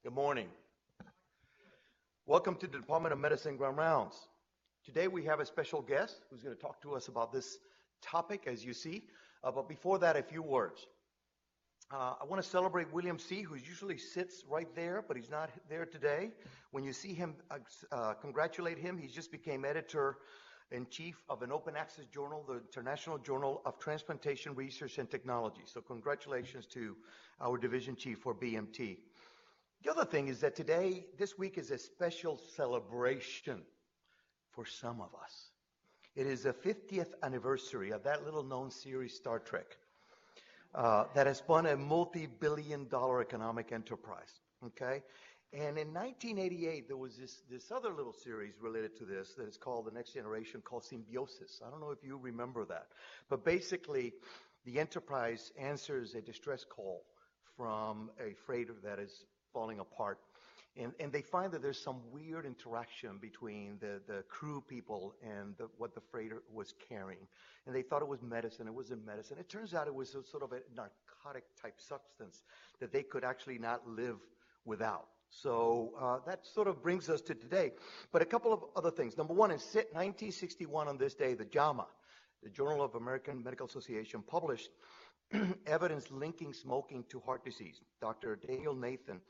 Good morning. Welcome to the Department of Medicine Grand Rounds. Today we have a special guest who's going to talk to us about this topic, as you see. But before that, a few words. I want to celebrate William C., who usually sits right there, but he's not there today. When you see him, congratulate him. He just became editor-in-chief of an open access journal, the International Journal of Transplantation Research and Technology. So congratulations to our division chief for BMT. The other thing is that this week is a special celebration for some of us. It is the 50th anniversary of that little-known series, Star Trek, that has spun a multi-billion-dollar economic enterprise, okay? And in 1988, there was this other little series related to this that is called The Next Generation, called Symbiosis. I don't know if you remember that. But basically, the Enterprise answers a distress call from a freighter that is falling apart. And they find that there's some weird interaction between the crew people and what the freighter was carrying. And they thought it was medicine. It wasn't medicine. It turns out it was sort of a narcotic-type substance that they could actually not live without. So that sort of brings us to today. But a couple of other things. Number one, in 1961 on this day, the JAMA, the Journal of American Medical Association, published evidence linking smoking to heart disease. Dr. Daniel Nathan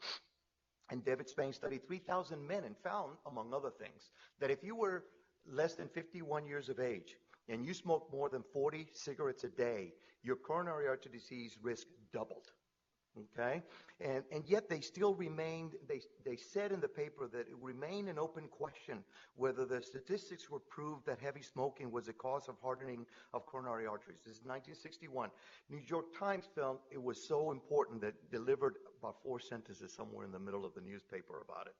and David Spain studied 3,000 men and found, among other things, that if you were less than 51 years of age and you smoked more than 40 cigarettes a day, your coronary artery disease risk doubled. Okay? And yet they still remained, they said in the paper that it remained an open question whether the statistics were proved that heavy smoking was a cause of hardening of coronary arteries. This is 1961. New York Times felt it was so important that delivered about 4 sentences somewhere in the middle of the newspaper about it.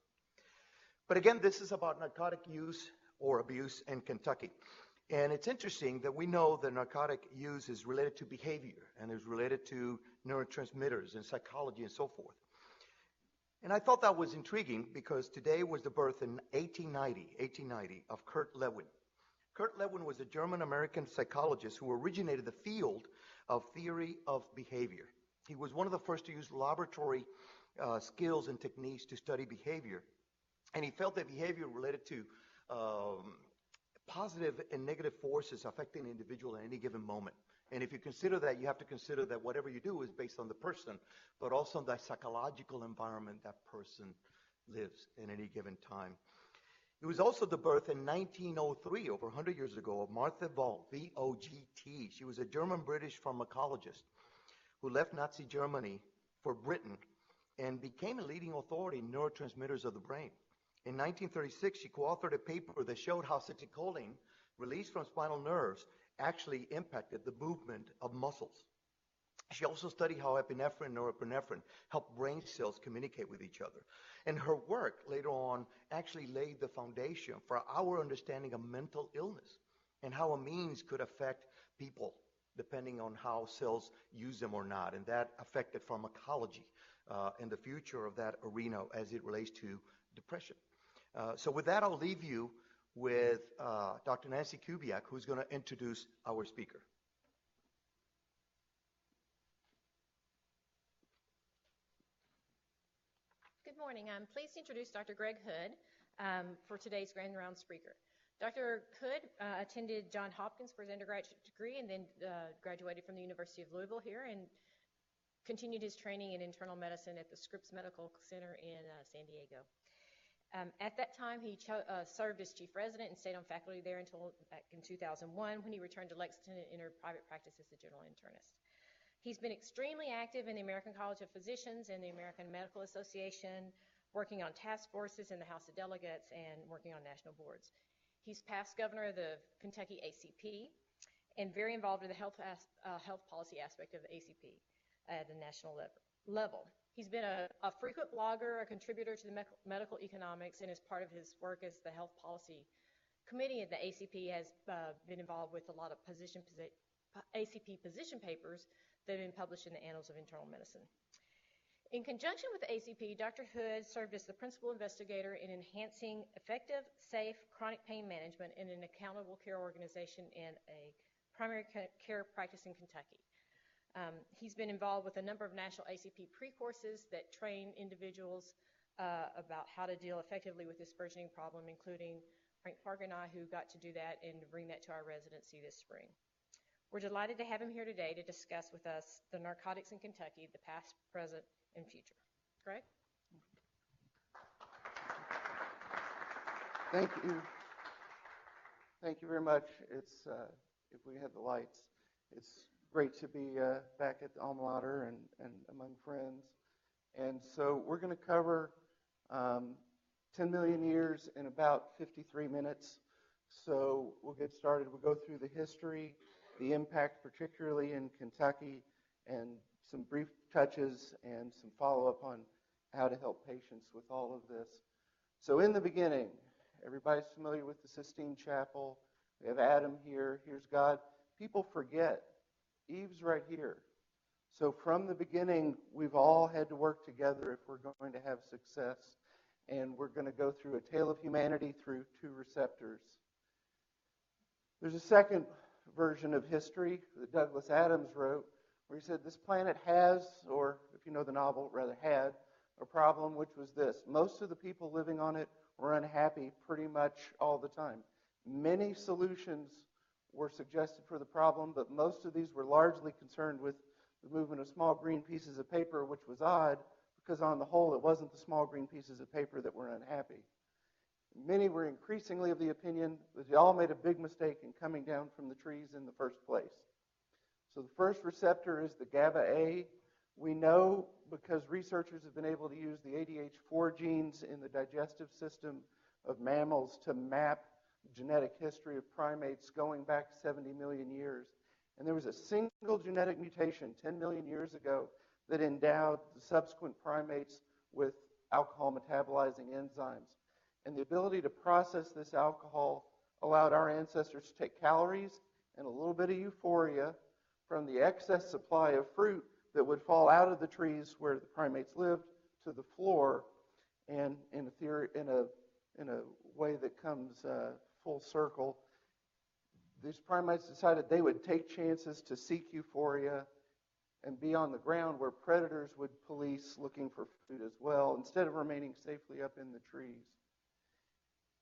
But again, this is about narcotic use or abuse in Kentucky. And it's interesting that we know that narcotic use is related to behavior and is related to neurotransmitters and psychology and so forth. And I thought that was intriguing because today was the birth in 1890 of Kurt Lewin. Kurt Lewin was a German-American psychologist who originated the field of theory of behavior. He was one of the first to use laboratory skills and techniques to study behavior. And he felt that behavior related to positive and negative forces affecting an individual at any given moment. And if you consider that, you have to consider that whatever you do is based on the person, but also on the psychological environment that person lives in any given time. It was also the birth in 1903, over 100 years ago, of Martha Vogt, V-O-G-T. She was a German-British pharmacologist who left Nazi Germany for Britain and became a leading authority in neurotransmitters of the brain. In 1936, she co-authored a paper that showed how acetylcholine, released from spinal nerves, actually impacted the movement of muscles. She also studied how epinephrine and norepinephrine help brain cells communicate with each other. And her work later on actually laid the foundation for our understanding of mental illness and how a means could affect people depending on how cells use them or not. And that affected pharmacology and the future of that arena as it relates to depression. So with that, I'll leave you with Dr. Nancy Kubiak, who's going to introduce our speaker. Good morning. I'm pleased to introduce Dr. Greg Hood for today's Grand Round speaker. Dr. Hood attended Johns Hopkins for his undergraduate degree and then graduated from the University of Louisville here and continued his training in internal medicine at the Scripps Medical Center in San Diego. At that time, he served as chief resident and stayed on faculty there until back in 2001 when he returned to Lexington and entered private practice as a general internist. He's been extremely active in the American College of Physicians and the American Medical Association, working on task forces in the House of Delegates and working on national boards. He's past governor of the Kentucky ACP and very involved in the health policy aspect of the ACP at the national level. He's been a frequent blogger, a contributor to the medical economics, and as part of his work as the health policy committee at the ACP has been involved with a lot of ACP position papers that have been published in the Annals of Internal Medicine. In conjunction with the ACP, Dr. Hood served as the principal investigator in enhancing effective, safe, chronic pain management in an accountable care organization in a primary care practice in Kentucky. He's been involved with a number of national ACP pre-courses that train individuals about how to deal effectively with this burgeoning problem, including Frank Park and I, who got to do that and bring that to our residency this spring. We're delighted to have him here today to discuss with us the narcotics in Kentucky, the past, present, and future. Greg? Thank you. Thank you very much. It's, if we had the lights, it's great to be back at the alma mater and among friends. And so we're going to cover 10 million years in about 53 minutes. So we'll get started. We'll go through the history, the impact particularly in Kentucky, and some brief touches and some follow-up on how to help patients with all of this. So in the beginning, everybody's familiar with the Sistine Chapel. We have Adam here. Here's God. People forget. Eve's right here. So from the beginning, we've all had to work together if we're going to have success. And we're going to go through a tale of humanity through 2 receptors. There's a second version of history that Douglas Adams wrote, where he said this planet has, or if you know the novel, rather had, a problem, which was this. Most of the people living on it were unhappy pretty much all the time. Many solutions were suggested for the problem, but most of these were largely concerned with the movement of small green pieces of paper, which was odd, because on the whole, it wasn't the small green pieces of paper that were unhappy. Many were increasingly of the opinion that they all made a big mistake in coming down from the trees in the first place. So the first receptor is the GABA-A. We know because researchers have been able to use the ADH4 genes in the digestive system of mammals to map genetic history of primates going back 70 million years. And there was a single genetic mutation 10 million years ago that endowed the subsequent primates with alcohol metabolizing enzymes. And the ability to process this alcohol allowed our ancestors to take calories and a little bit of euphoria from the excess supply of fruit that would fall out of the trees where the primates lived to the floor. And in a way that comes full circle, these primates decided they would take chances to seek euphoria and be on the ground where predators would police looking for food as well, instead of remaining safely up in the trees.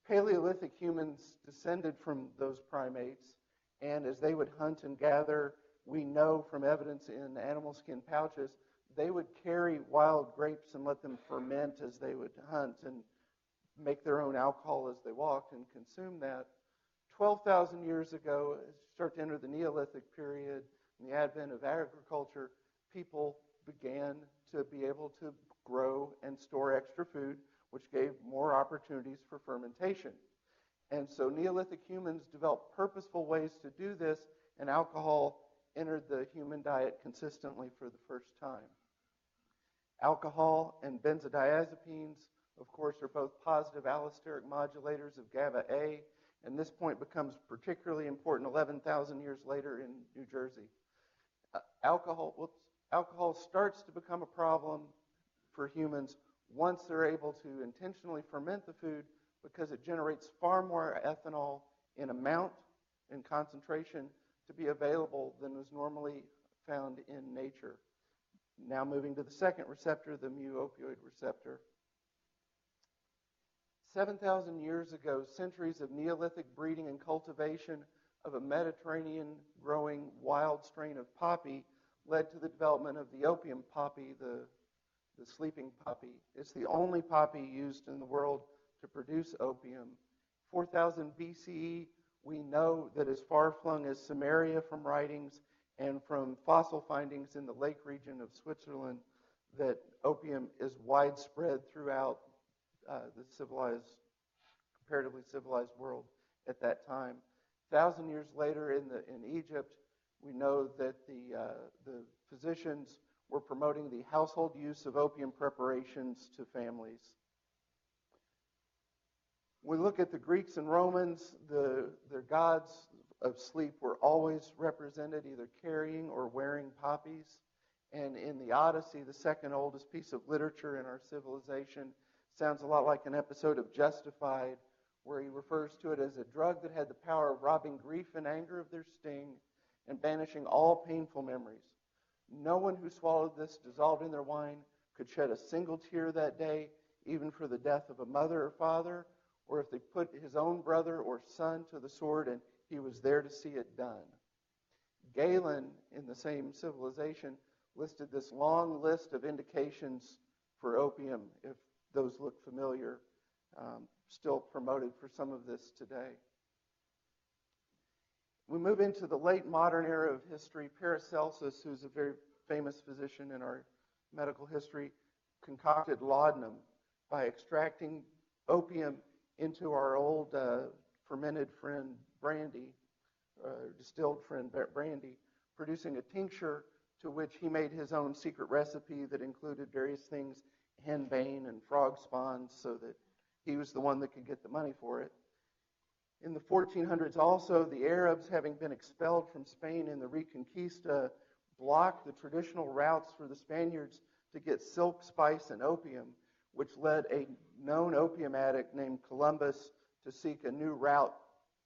Paleolithic humans descended from those primates, and as they would hunt and gather, we know from evidence in animal skin pouches, they would carry wild grapes and let them ferment as they would hunt and make their own alcohol as they walked and consume that. 12,000 years ago, as you start to enter the Neolithic period and the advent of agriculture, people began to be able to grow and store extra food, which gave more opportunities for fermentation. And so Neolithic humans developed purposeful ways to do this, and alcohol entered the human diet consistently for the first time. Alcohol and benzodiazepines, of course, are both positive allosteric modulators of GABA-A, and this point becomes particularly important 11,000 years later in New Jersey. Alcohol starts to become a problem for humans once they're able to intentionally ferment the food, because it generates far more ethanol in amount and concentration to be available than was normally found in nature. Now moving to the second receptor, the mu-opioid receptor. 7,000 years ago, centuries of Neolithic breeding and cultivation of a Mediterranean-growing wild strain of poppy led to the development of the opium poppy, the sleeping poppy. It's the only poppy used in the world to produce opium. 4,000 BCE, we know that as far-flung as Samaria from writings and from fossil findings in the lake region of Switzerland, that opium is widespread throughout the comparatively civilized world at that time. 1,000 years later in Egypt, we know that the physicians were promoting the household use of opium preparations to families. We look at the Greeks and Romans, their gods of sleep were always represented either carrying or wearing poppies. And in the Odyssey, the second oldest piece of literature in our civilization, sounds a lot like an episode of Justified, where he refers to it as a drug that had the power of robbing grief and anger of their sting and banishing all painful memories. No one who swallowed this dissolved in their wine could shed a single tear that day, even for the death of a mother or father, or if they put his own brother or son to the sword and he was there to see it done. Galen, in the same civilization, listed this long list of indications for opium, if those look familiar, still promoted for some of this today. We move into the late modern era of history. Paracelsus, who's a very famous physician in our medical history, concocted laudanum by extracting opium into our old fermented friend brandy, distilled friend brandy, producing a tincture to which he made his own secret recipe that included various things, henbane and frog spawns, so that he was the one that could get the money for it. In the 1400s also, the Arabs, having been expelled from Spain in the Reconquista, blocked the traditional routes for the Spaniards to get silk, spice, and opium, which led a known opium addict named Columbus to seek a new route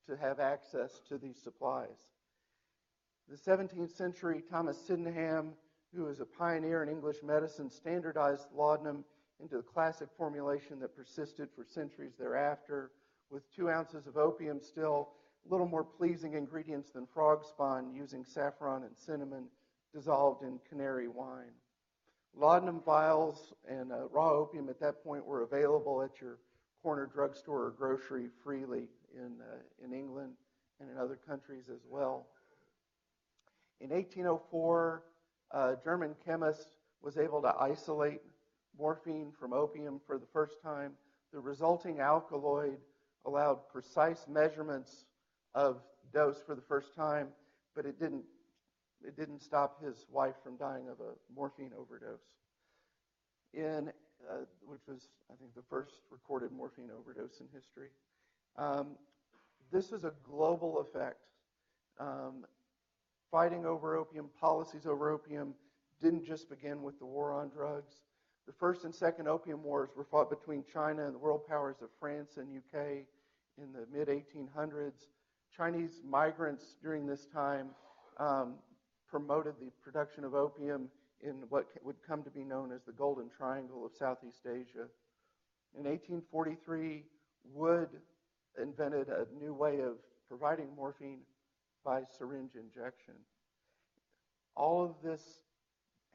to have access to these supplies. In the 17th century, Thomas Sydenham, who was a pioneer in English medicine, standardized laudanum into the classic formulation that persisted for centuries thereafter, with 2 ounces of opium, still a little more pleasing ingredients than frog spawn, using saffron and cinnamon dissolved in canary wine. Laudanum vials and raw opium at that point were available at your corner drugstore or grocery freely in England and in other countries as well. In 1804, a German chemist was able to isolate morphine from opium for the first time. The resulting alkaloid allowed precise measurements of dose for the first time, but it didn't stop his wife from dying of a morphine overdose, which was, I think, the first recorded morphine overdose in history. This is a global effect. Fighting over opium, policies over opium, didn't just begin with the war on drugs. The first and second opium wars were fought between China and the world powers of France and UK in the mid-1800s. Chinese migrants during this time promoted the production of opium in what would come to be known as the Golden Triangle of Southeast Asia. In 1843, Wood invented a new way of providing morphine by syringe injection. All of this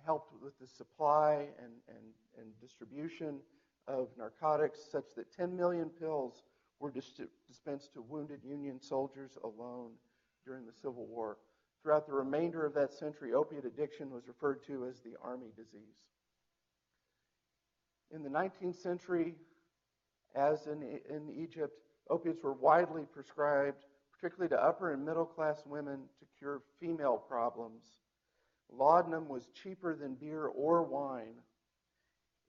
helped with the supply and distribution of narcotics, such that 10 million pills were dispensed to wounded Union soldiers alone during the Civil War. Throughout the remainder of that century, opiate addiction was referred to as the army disease. In the 19th century, as in Egypt, opiates were widely prescribed, particularly to upper and middle class women, to cure female problems. Laudanum was cheaper than beer or wine.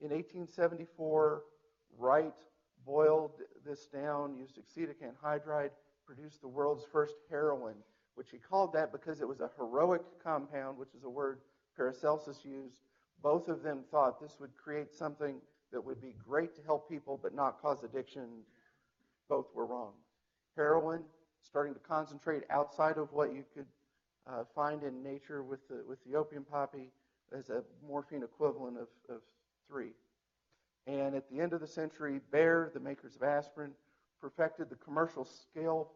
In 1874, Wright boiled this down, used acetic anhydride, produced the world's first heroin, which he called that because it was a heroic compound, which is a word Paracelsus used. Both of them thought this would create something that would be great to help people but not cause addiction. Both were wrong. Heroin, starting to concentrate outside of what you could find in nature with the opium poppy, as a morphine equivalent of 3. And at the end of the century, Bayer, the makers of aspirin, perfected the commercial scale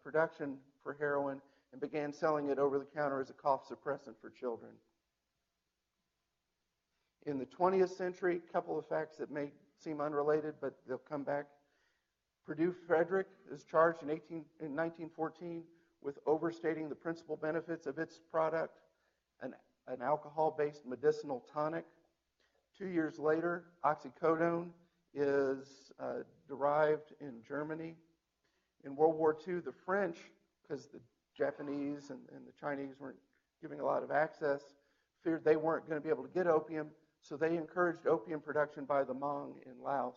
production for heroin and began selling it over the counter as a cough suppressant for children. In the 20th century, a couple of facts that may seem unrelated, but they'll come back. Purdue Frederick is charged in 1914 with overstating the principal benefits of its product, an alcohol-based medicinal tonic. 2 years later, oxycodone is derived in Germany. In World War II, the French, because the Japanese and the Chinese weren't giving a lot of access, feared they weren't going to be able to get opium, so they encouraged opium production by the Hmong in Laos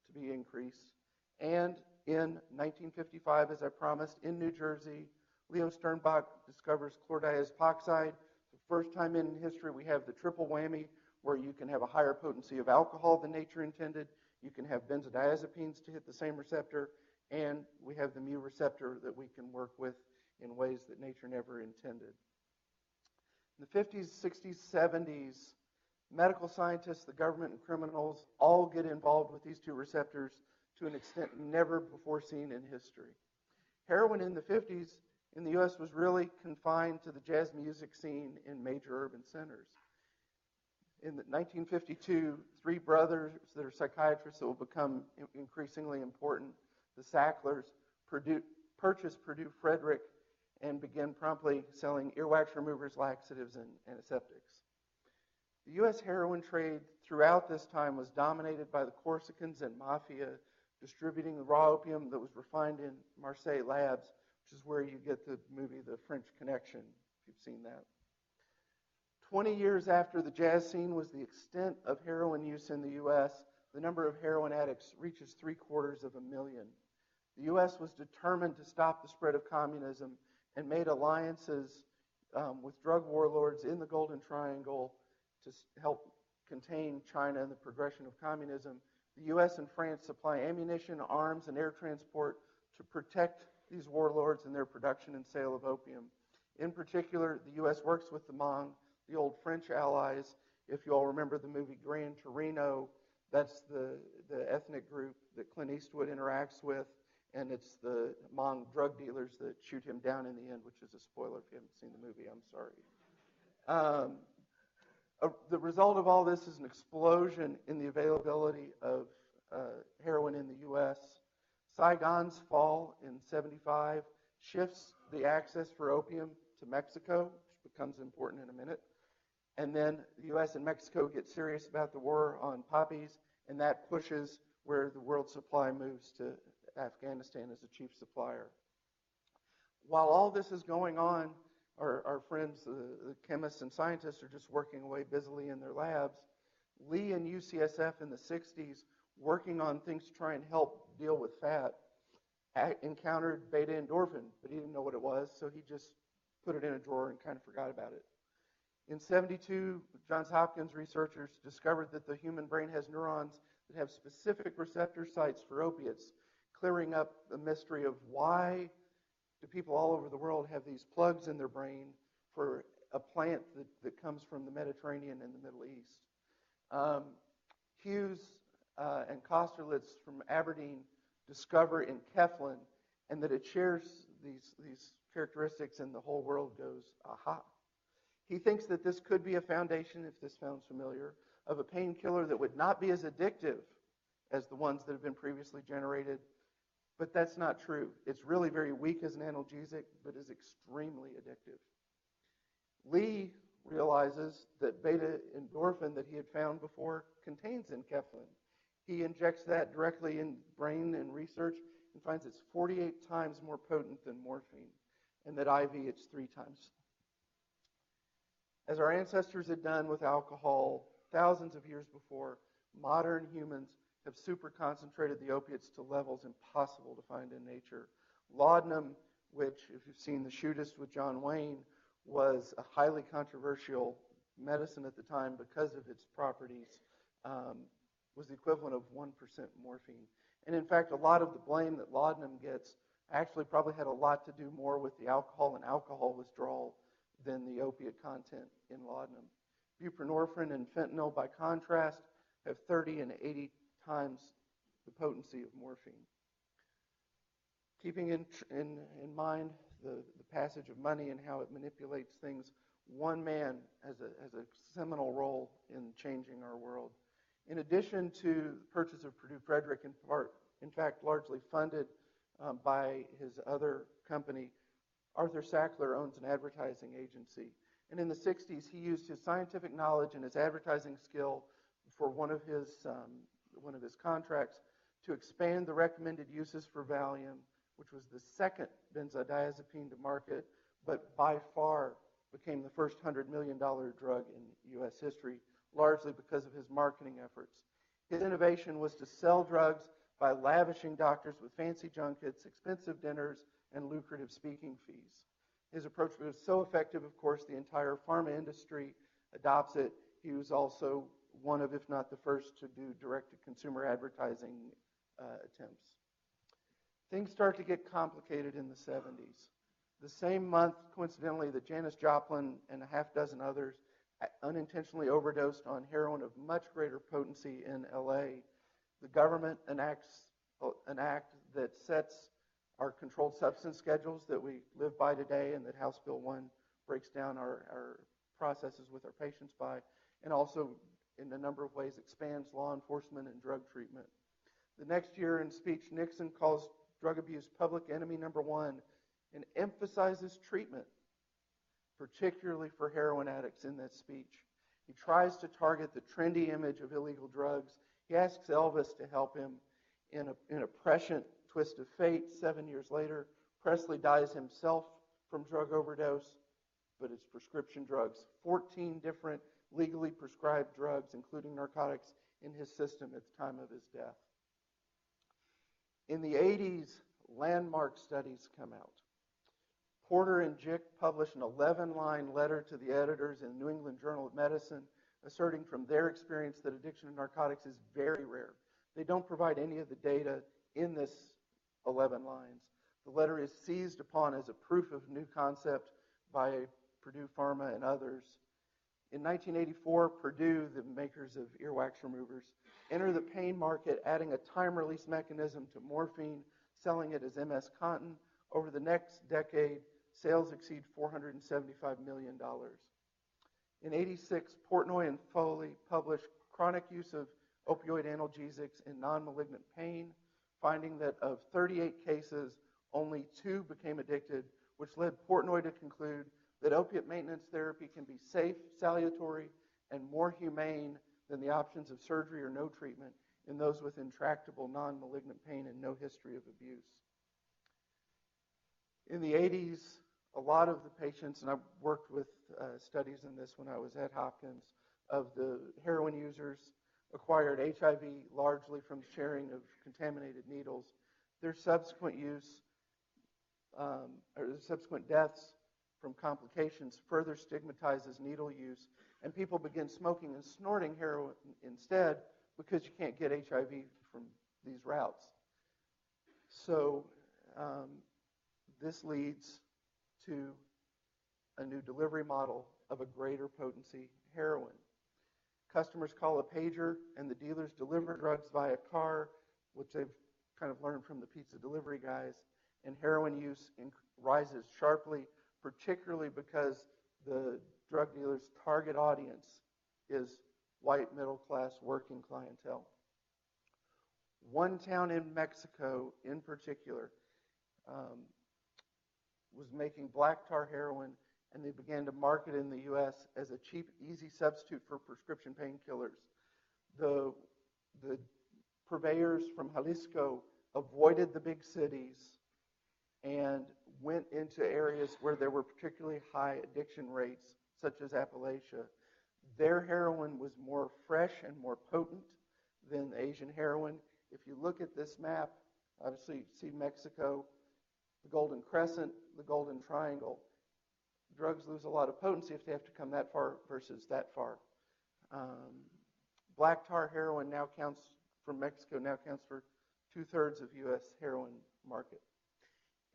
to be increased. And in 1955, as I promised, in New Jersey, Leo Sternbach discovers Chlordiazepoxide. The first time in history we have the triple whammy, where you can have a higher potency of alcohol than nature intended, you can have benzodiazepines to hit the same receptor, and we have the mu receptor that we can work with in ways that nature never intended. In the 50s, 60s, 70s, Medical scientists, the government, and criminals all get involved with these two receptors to an extent never before seen in history. Heroin in the 50s in the U.S. was really confined to the jazz music scene in major urban centers. In 1952, three brothers that are psychiatrists that will become increasingly important, the Sacklers, purchased Purdue Frederick and began promptly selling earwax removers, laxatives, and antiseptics. The U.S. heroin trade throughout this time was dominated by the Corsicans and Mafia, distributing the raw opium that was refined in Marseille labs, which is where you get the movie The French Connection, if you've seen that. 20 years after the jazz scene was the extent of heroin use in the U.S., the number of heroin addicts reaches 750,000. The U.S. was determined to stop the spread of communism and made alliances with drug warlords in the Golden Triangle to help contain China and the progression of communism. The U.S. and France supply ammunition, arms, and air transport to protect these warlords and their production and sale of opium. In particular, the U.S. works with the Hmong, the old French allies. If you all remember the movie Gran Torino, that's the ethnic group that Clint Eastwood interacts with, and it's the Hmong drug dealers that shoot him down in the end, which is a spoiler if you haven't seen the movie, I'm sorry. The result of all this is an explosion in the availability of heroin in the U.S. Saigon's fall in 1975 shifts the access for opium to Mexico, which becomes important in a minute. And then the U.S. and Mexico get serious about the war on poppies, and that pushes where the world supply moves to Afghanistan as a chief supplier. While all this is going on, our friends, the chemists and scientists, are just working away busily in their labs. Lee and UCSF in the 60s, working on things to try and help deal with fat, encountered beta endorphin, but he didn't know what it was, so he just put it in a drawer and kind of forgot about it. In 1972, Johns Hopkins researchers discovered that the human brain has neurons that have specific receptor sites for opiates, clearing up the mystery of why do people all over the world have these plugs in their brain for a plant that comes from the Mediterranean and the Middle East. Hughes and Kosterlitz from Aberdeen discover in Keflin, and that it shares these characteristics, and the whole world goes, aha. He thinks that this could be a foundation, if this sounds familiar, of a painkiller that would not be as addictive as the ones that have been previously generated. But that's not true. It's really very weak as an analgesic, but is extremely addictive. Lee realizes that beta endorphin that he had found before contains enkephalin. He injects that directly in brain and research and finds it's 48 times more potent than morphine, and that IV it's 3 times. As our ancestors had done with alcohol thousands of years before, modern humans have super concentrated the opiates to levels impossible to find in nature. Laudanum, which, if you've seen The Shootist with John Wayne, was a highly controversial medicine at the time because of its properties, was the equivalent of 1% morphine. And in fact, a lot of the blame that laudanum gets actually probably had a lot to do more with the alcohol and alcohol withdrawal than the opiate content in laudanum. Buprenorphine and fentanyl, by contrast, have 30 and 80 times the potency of morphine. Keeping in mind the passage of money and how it manipulates things, one man has a seminal role in changing our world. In addition to the purchase of Purdue Frederick, in fact, largely funded by his other company, Arthur Sackler owns an advertising agency. And in the 60s, he used his scientific knowledge and his advertising skill for one of his contracts to expand the recommended uses for Valium, which was the second benzodiazepine to market, but by far became the first $100 million drug in U.S. history, largely because of his marketing efforts. His innovation was to sell drugs by lavishing doctors with fancy junkets, expensive dinners, and lucrative speaking fees. His approach was so effective, of course, the entire pharma industry adopts it. He was also one of, if not the first, to do direct-to-consumer advertising attempts. Things start to get complicated in the 70s. The same month, coincidentally, that Janis Joplin and a half dozen others unintentionally overdosed on heroin of much greater potency in LA. The government enacts an act that sets our controlled substance schedules that we live by today and that House Bill 1 breaks down our processes with our patients by, and also in a number of ways expands law enforcement and drug treatment. The next year in speech, Nixon calls drug abuse public enemy number one and emphasizes treatment, particularly for heroin addicts in that speech. He tries to target the trendy image of illegal drugs. He asks Elvis to help him in a prescient twist of fate. 7 years later, Presley dies himself from drug overdose, but it's prescription drugs. 14 different legally prescribed drugs, including narcotics, in his system at the time of his death. In the 80s, landmark studies come out. Porter and Jick published an 11-line letter to the editors in the New England Journal of Medicine, asserting from their experience that addiction to narcotics is very rare. They don't provide any of the data in this 11 lines. The letter is seized upon as a proof of new concept by Purdue Pharma and others. In 1984, Purdue, the makers of earwax removers, entered the pain market, adding a time-release mechanism to morphine, selling it as MS Contin. Over the next decade, sales exceed $475 million. In 86, Portnoy and Foley published Chronic Use of Opioid Analgesics in Non-Malignant Pain, finding that of 38 cases, only 2 became addicted, which led Portnoy to conclude that opiate maintenance therapy can be safe, salutary, and more humane than the options of surgery or no treatment in those with intractable non-malignant pain and no history of abuse. In the 80s, a lot of the patients, and I worked with studies in this when I was at Hopkins, of the heroin users acquired HIV largely from sharing of contaminated needles. Their subsequent use, or their subsequent deaths from complications further stigmatizes needle use, and people begin smoking and snorting heroin instead because you can't get HIV from these routes. So this leads to a new delivery model of a greater potency heroin. Customers call a pager, and the dealers deliver drugs via car, which they've kind of learned from the pizza delivery guys, and heroin use rises sharply, particularly because the drug dealers' target audience is white, middle-class, working clientele. One town in Mexico, in particular, was making black tar heroin, and they began to market in the U.S. as a cheap, easy substitute for prescription painkillers. The purveyors from Jalisco avoided the big cities and went into areas where there were particularly high addiction rates, such as Appalachia. Their heroin was more fresh and more potent than Asian heroin. If you look at this map, obviously you see Mexico, the Golden Crescent, the Golden Triangle. Drugs lose a lot of potency if they have to come that far versus that far. Black tar heroin now counts, from Mexico, now counts for 2/3 of U.S. heroin market.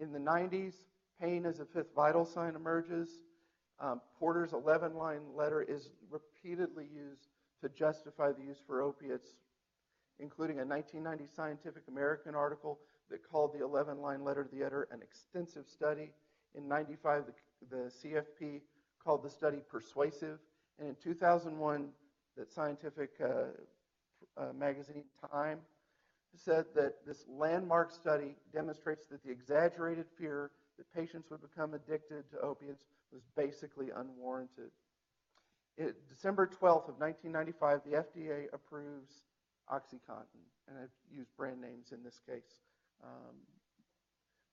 In the 90s, pain as a fifth vital sign emerges. Porter's 11-line letter is repeatedly used to justify the use for opiates, including a 1990 Scientific American article that called the 11-line letter to the editor an extensive study. In 95, the CFP called the study persuasive. And in 2001, the scientific magazine Time said that this landmark study demonstrates that the exaggerated fear that patients would become addicted to opiates was basically unwarranted. December 12th of 1995, the FDA approves OxyContin, and I've used brand names in this case.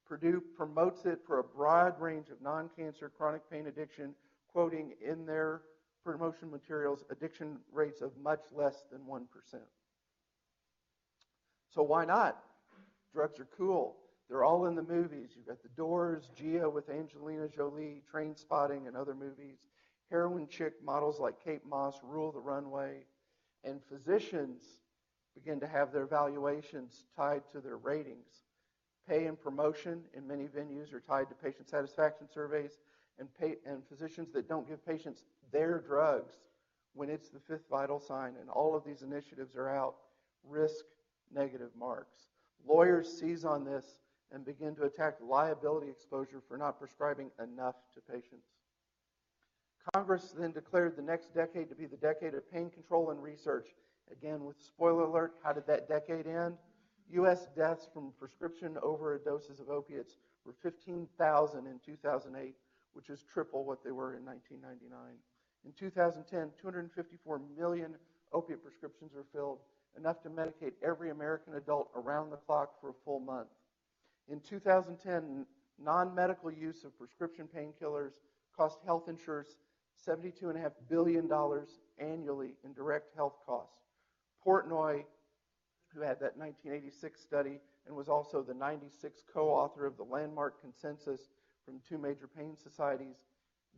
Purdue promotes it for a broad range of non-cancer chronic pain addiction, quoting in their promotion materials addiction rates of much less than 1%. So why not? Drugs are cool. They're all in the movies. You've got The Doors, Gia with Angelina Jolie, Train Spotting, and other movies. Heroin chick models like Kate Moss rule the runway. And physicians begin to have their valuations tied to their ratings. Pay and promotion in many venues are tied to patient satisfaction surveys. and physicians that don't give patients their drugs when it's the fifth vital sign, and all of these initiatives are out, risk negative marks. Lawyers seize on this and begin to attack liability exposure for not prescribing enough to patients. Congress then declared the next decade to be the decade of pain control and research. Again, with spoiler alert, how did that decade end? U.S. deaths from prescription overdoses of opiates were 15,000 in 2008, which is triple what they were in 1999. In 2010, 254 million opiate prescriptions were filled, enough to medicate every American adult around the clock for a full month. In 2010, non-medical use of prescription painkillers cost health insurers $72.5 billion annually in direct health costs. Portnoy, who had that 1986 study and was also the 96 co-author of the landmark consensus from two major pain societies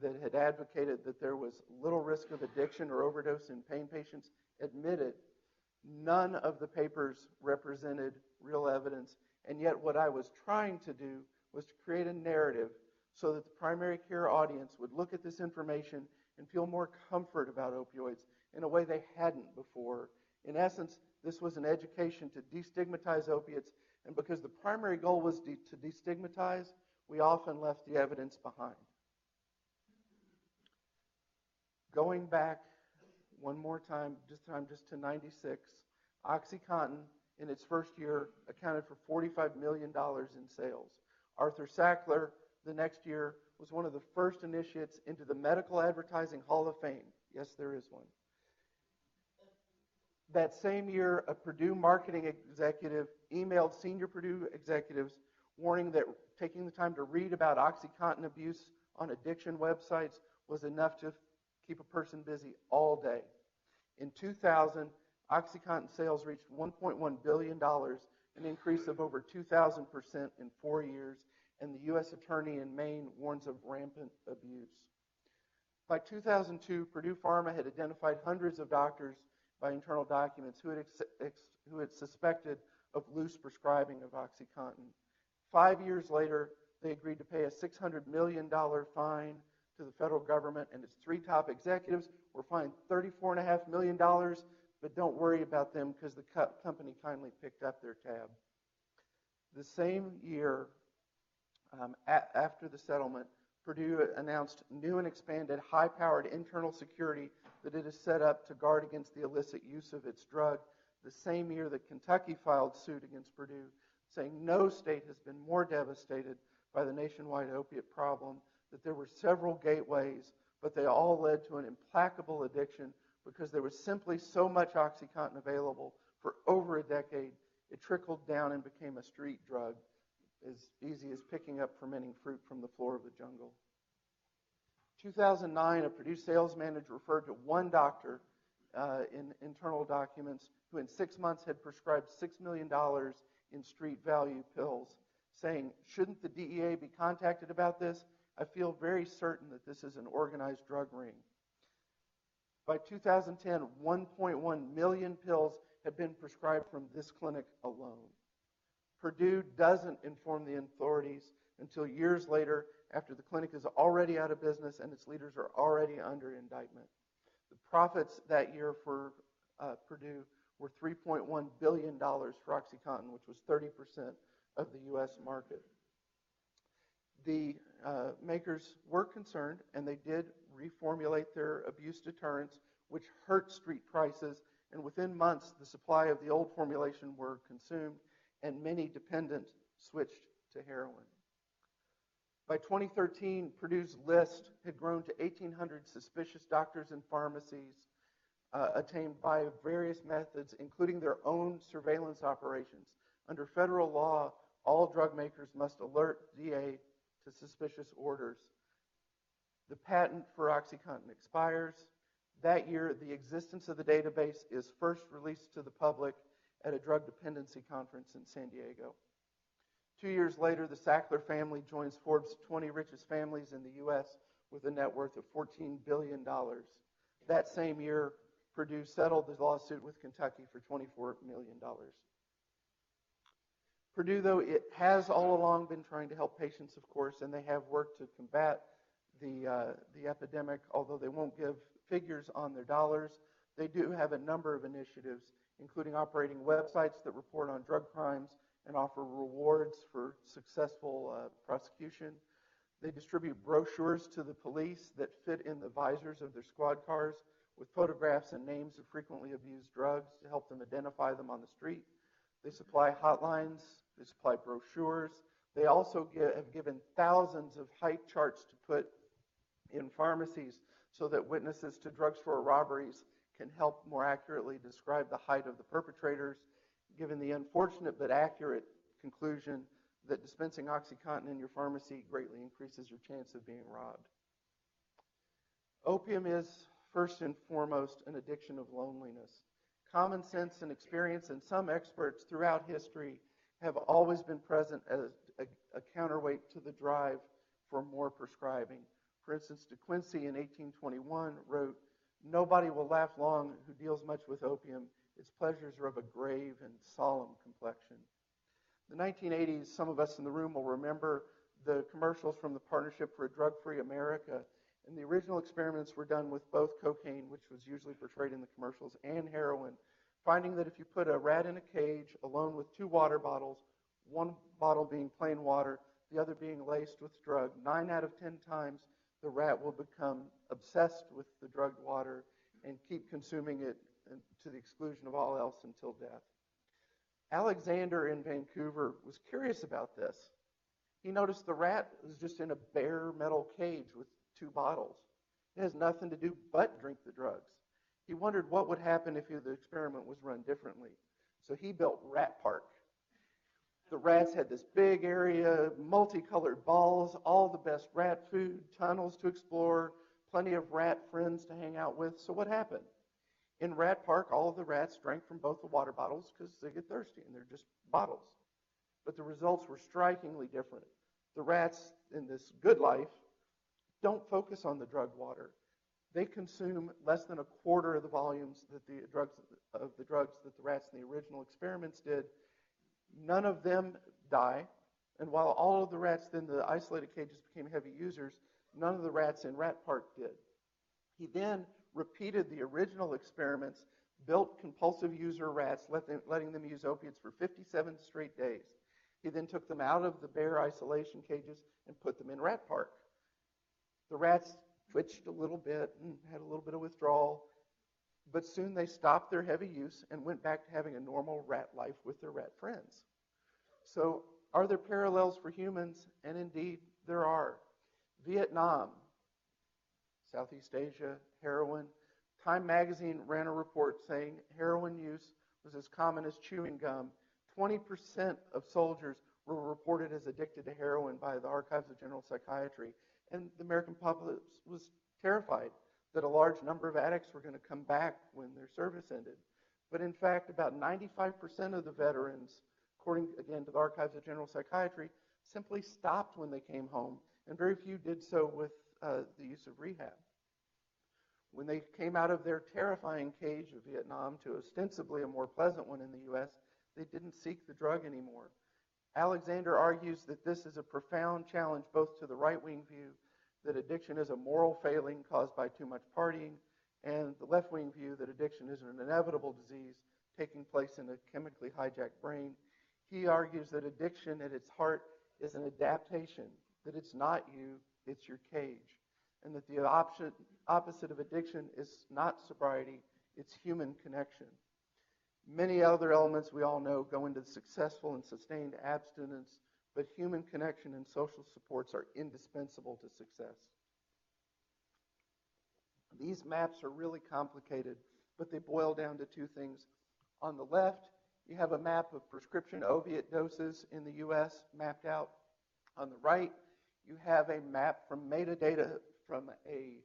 that had advocated that there was little risk of addiction or overdose in pain patients, admitted none of the papers represented real evidence. And yet what I was trying to do was to create a narrative so that the primary care audience would look at this information and feel more comfort about opioids in a way they hadn't before. In essence, this was an education to destigmatize opiates, and because the primary goal was to destigmatize, we often left the evidence behind. Going back one more time, just to 96, OxyContin in its first year accounted for $45 million in sales. Arthur Sackler, the next year, was one of the first initiates into the Medical Advertising Hall of Fame. Yes, there is one. That same year, a Purdue marketing executive emailed senior Purdue executives warning that taking the time to read about OxyContin abuse on addiction websites was enough to keep a person busy all day. In 2000, OxyContin sales reached $1.1 billion, an increase of over 2,000% in 4 years, and the U.S. Attorney in Maine warns of rampant abuse. By 2002, Purdue Pharma had identified hundreds of doctors by internal documents who had suspected of loose prescribing of OxyContin. 5 years later, they agreed to pay a $600 million fine to the federal government, and its three top executives were fined $34.5 million, but don't worry about them because the company kindly picked up their tab. The same year, after the settlement, Purdue announced new and expanded high-powered internal security that it has set up to guard against the illicit use of its drug. The same year that Kentucky filed suit against Purdue, saying no state has been more devastated by the nationwide opiate problem, that there were several gateways, but they all led to an implacable addiction because there was simply so much OxyContin available for over a decade, it trickled down and became a street drug, as easy as picking up fermenting fruit from the floor of the jungle. 2009, a Purdue sales manager referred to one doctor in internal documents who in 6 months had prescribed $6 million in street value pills, saying, "Shouldn't the DEA be contacted about this? I feel very certain that this is an organized drug ring." By 2010, 1.1 million pills had been prescribed from this clinic alone. Purdue doesn't inform the authorities until years later, after the clinic is already out of business and its leaders are already under indictment. The profits that year for Purdue were $3.1 billion for OxyContin, which was 30% of the U.S. market. The makers were concerned, and they did reformulate their abuse deterrents, which hurt street prices, and within months, the supply of the old formulation were consumed, and many dependents switched to heroin. By 2013, Purdue's list had grown to 1,800 suspicious doctors and pharmacies attained by various methods, including their own surveillance operations. Under federal law, all drug makers must alert DA to suspicious orders. The patent for OxyContin expires. That year, the existence of the database is first released to the public at a drug dependency conference in San Diego. 2 years later, the Sackler family joins Forbes' 20 richest families in the U.S. with a net worth of $14 billion. That same year, Purdue settled the lawsuit with Kentucky for $24 million. Purdue, though, it has all along been trying to help patients, of course, and they have worked to combat the epidemic, although they won't give figures on their dollars. They do have a number of initiatives, including operating websites that report on drug crimes and offer rewards for successful prosecution. They distribute brochures to the police that fit in the visors of their squad cars with photographs and names of frequently abused drugs to help them identify them on the street. They supply hotlines. They supply brochures. They also have given thousands of height charts to put in pharmacies so that witnesses to drugstore robberies can help more accurately describe the height of the perpetrators, given the unfortunate but accurate conclusion that dispensing OxyContin in your pharmacy greatly increases your chance of being robbed. Opium is, first and foremost, an addiction of loneliness. Common sense and experience and some experts throughout history have always been present as a counterweight to the drive for more prescribing. For instance, De Quincey in 1821 wrote, "Nobody will laugh long who deals much with opium. Its pleasures are of a grave and solemn complexion." In the 1980s, some of us in the room will remember the commercials from the Partnership for a Drug-Free America. And the original experiments were done with both cocaine, which was usually portrayed in the commercials, and heroin, finding that if you put a rat in a cage alone with 2 water bottles, one bottle being plain water, the other being laced with drug, 9 out of 10 times the rat will become obsessed with the drugged water and keep consuming it to the exclusion of all else until death. Alexander in Vancouver was curious about this. He noticed the rat was just in a bare metal cage with 2 bottles. It has nothing to do but drink the drugs. He wondered what would happen if the experiment was run differently. So he built Rat Park. The rats had this big area, multicolored balls, all the best rat food, tunnels to explore, plenty of rat friends to hang out with. So what happened? In Rat Park, all of the rats drank from both the water bottles because they get thirsty and they're just bottles. But the results were strikingly different. The rats in this good life don't focus on the drugged water. They consume less than a quarter of the volumes that the drugs that the rats in the original experiments did. None of them die, and while all of the rats in the isolated cages became heavy users, none of the rats in Rat Park did. He then repeated the original experiments, built compulsive user rats, letting them use opiates for 57 straight days. He then took them out of the bare isolation cages and put them in Rat Park. The rats twitched a little bit and had a little bit of withdrawal, but soon they stopped their heavy use and went back to having a normal rat life with their rat friends. So are there parallels for humans? And indeed, there are. Vietnam, Southeast Asia, heroin. Time magazine ran a report saying heroin use was as common as chewing gum. 20% of soldiers were reported as addicted to heroin by the Archives of General Psychiatry. And the American populace was terrified that a large number of addicts were going to come back when their service ended. But in fact, about 95% of the veterans, according again to the Archives of General Psychiatry, simply stopped when they came home, and very few did so with the use of rehab. When they came out of their terrifying cage of Vietnam to ostensibly a more pleasant one in the U.S., they didn't seek the drug anymore. Alexander argues that this is a profound challenge both to the right-wing view that addiction is a moral failing caused by too much partying, and the left-wing view that addiction is an inevitable disease taking place in a chemically hijacked brain. He argues that addiction at its heart is an adaptation, that it's not you, it's your cage, and that the opposite of addiction is not sobriety, it's human connection. Many other elements we all know go into successful and sustained abstinence, but human connection and social supports are indispensable to success. These maps are really complicated, but they boil down to 2 things. On the left, you have a map of prescription opiate doses in the U.S. mapped out. On the right, you have a map from metadata from a